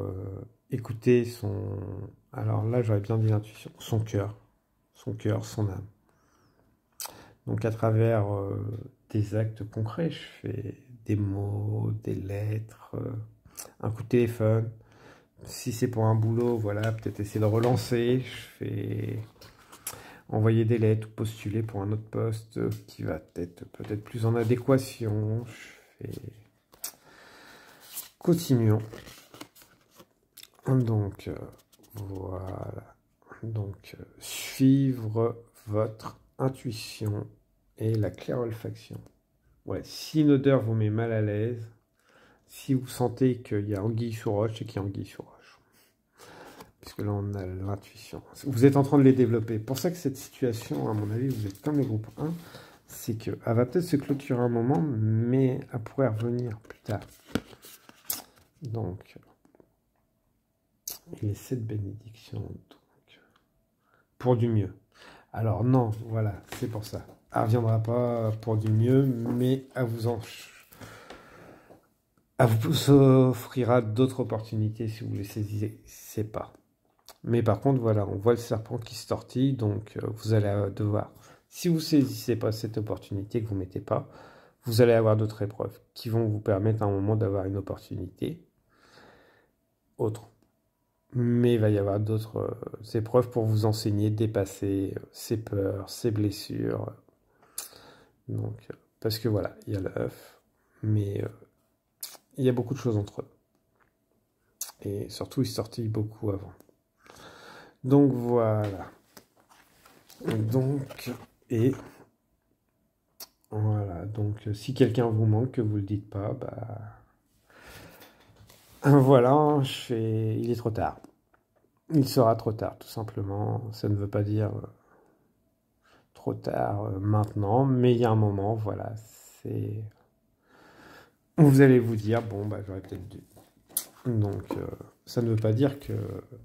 écouter son... Alors là, j'aurais bien dit l'intuition. Son cœur, son âme. Donc, à travers des actes concrets, je fais des mots, des lettres, un coup de téléphone. Si c'est pour un boulot, voilà, peut-être essayer de relancer. Je fais envoyer des lettres ou postuler pour un autre poste qui va être peut-être plus en adéquation. Je fais... Continuons. Donc, voilà. Donc, suivre votre intuition et la clairolfaction. Ouais, si une odeur vous met mal à l'aise, si vous sentez qu'il y a anguille sous roche, c'est qu'il y a anguille sous roche. Puisque là, on a l'intuition. Vous êtes en train de les développer. Pour ça que cette situation, à mon avis, vous êtes comme le groupe 1, c'est qu'elle va peut-être se clôturer un moment, mais elle pourrait revenir plus tard. Donc, il est 7 bénédictions. Donc, pour du mieux. Alors non, voilà, c'est pour ça. Elle ne reviendra pas pour du mieux, mais elle vous offrira d'autres opportunités si vous les saisissez pas. Mais par contre, voilà, on voit le serpent qui se tortille, donc vous allez devoir, si vous ne saisissez pas cette opportunité que vous ne mettez pas, vous allez avoir d'autres épreuves qui vont vous permettre à un moment d'avoir une opportunité autre. Mais il va y avoir d'autres épreuves pour vous enseigner, dépasser ces peurs, ces blessures. Donc, parce que voilà, il y a l'œuf, mais il y a beaucoup de choses entre eux. Et surtout, il se tortille beaucoup avant. Donc voilà. Donc, et voilà. Donc, si quelqu'un vous manque, que vous le dites pas, bah voilà, il est trop tard. Il sera trop tard, tout simplement. Ça ne veut pas dire trop tard maintenant, mais il y a un moment, voilà, c'est... Vous allez vous dire, bon, bah j'aurais peut-être dû. Donc, ça ne veut pas dire que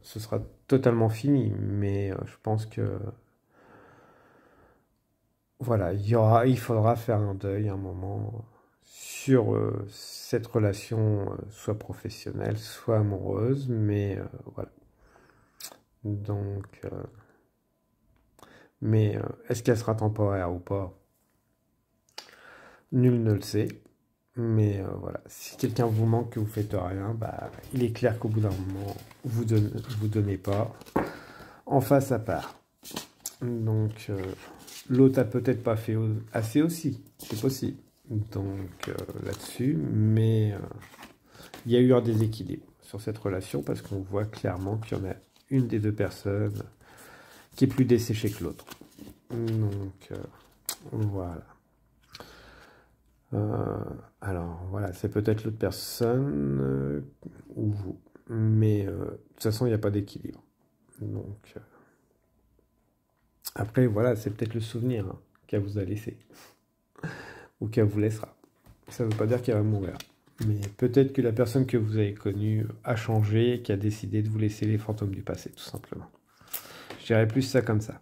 ce sera totalement fini, mais je pense que voilà, il faudra faire un deuil un moment sur cette relation, soit professionnelle, soit amoureuse, mais voilà. Donc, mais est-ce qu'elle sera temporaire ou pas? Nul ne le sait. Mais voilà, si quelqu'un vous manque, que vous faites rien, bah, il est clair qu'au bout d'un moment, vous donnez pas en face à part. Donc, l'autre a peut-être pas fait assez aussi, c'est possible. Donc, là-dessus, mais il y a eu un déséquilibre sur cette relation parce qu'on voit clairement qu'il y en a une des deux personnes qui est plus desséchée que l'autre. Donc, voilà. Alors voilà, c'est peut-être l'autre personne ou vous, mais de toute façon il n'y a pas d'équilibre. Donc après voilà, c'est peut-être le souvenir qu'elle vous a laissé ou qu'elle vous laissera. Ça ne veut pas dire qu'elle va mourir, mais peut-être que la personne que vous avez connue a changé et qui a décidé de vous laisser les fantômes du passé, tout simplement. Je dirais plus ça comme ça.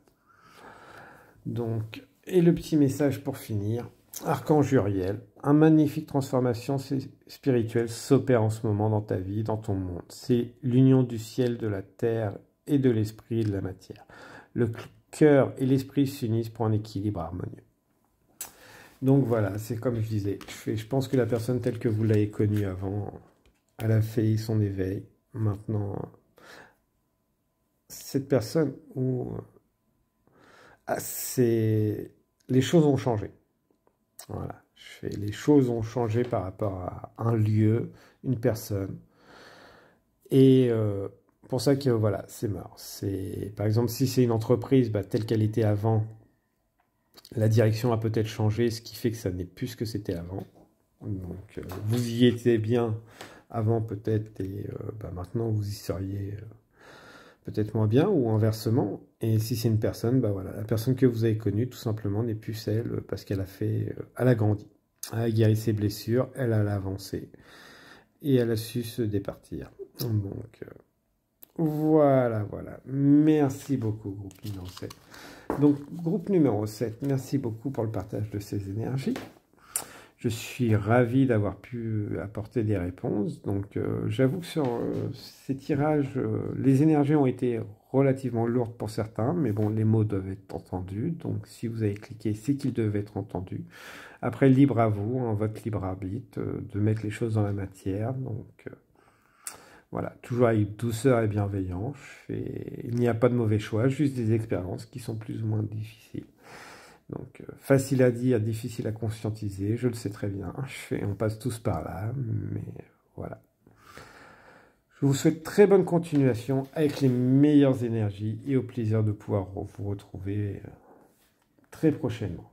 Donc, et le petit message pour finir. Archange Uriel, un magnifique transformation spirituelle s'opère en ce moment dans ta vie, dans ton monde. C'est l'union du ciel, de la terre et de l'esprit et de la matière. Le cœur et l'esprit s'unissent pour un équilibre harmonieux. Donc voilà, c'est comme je disais, je pense que la personne telle que vous l'avez connue avant, elle a fait son éveil. Maintenant, cette personne où les choses ont changé. Voilà, les choses ont changé par rapport à un lieu, une personne. Et pour ça que voilà, c'est mort. Par exemple, si c'est une entreprise telle qu'elle était avant, la direction a peut-être changé, ce qui fait que ça n'est plus ce que c'était avant. Donc vous y étiez bien avant peut-être, et maintenant vous y seriez peut-être moins bien, ou inversement. Et si c'est une personne, voilà, la personne que vous avez connue, tout simplement, n'est plus celle parce qu'elle a grandi. Elle a guéri ses blessures, elle a avancé et elle a su se départir. Donc, voilà. Merci beaucoup, groupe numéro 7. Donc, groupe numéro 7, merci beaucoup pour le partage de ces énergies. Je suis ravi d'avoir pu apporter des réponses. Donc, j'avoue que sur ces tirages, les énergies ont été relativement lourdes pour certains, mais bon, les mots doivent être entendus. Donc, si vous avez cliqué, c'est qu'ils devaient être entendus. Après, libre à vous, hein, votre libre arbitre, de mettre les choses dans la matière. Donc, voilà, toujours avec douceur et bienveillance. Il n'y a pas de mauvais choix, juste des expériences qui sont plus ou moins difficiles. Donc, facile à dire, difficile à conscientiser, je le sais très bien. On passe tous par là, mais voilà. Je vous souhaite très bonne continuation avec les meilleures énergies et au plaisir de pouvoir vous retrouver très prochainement.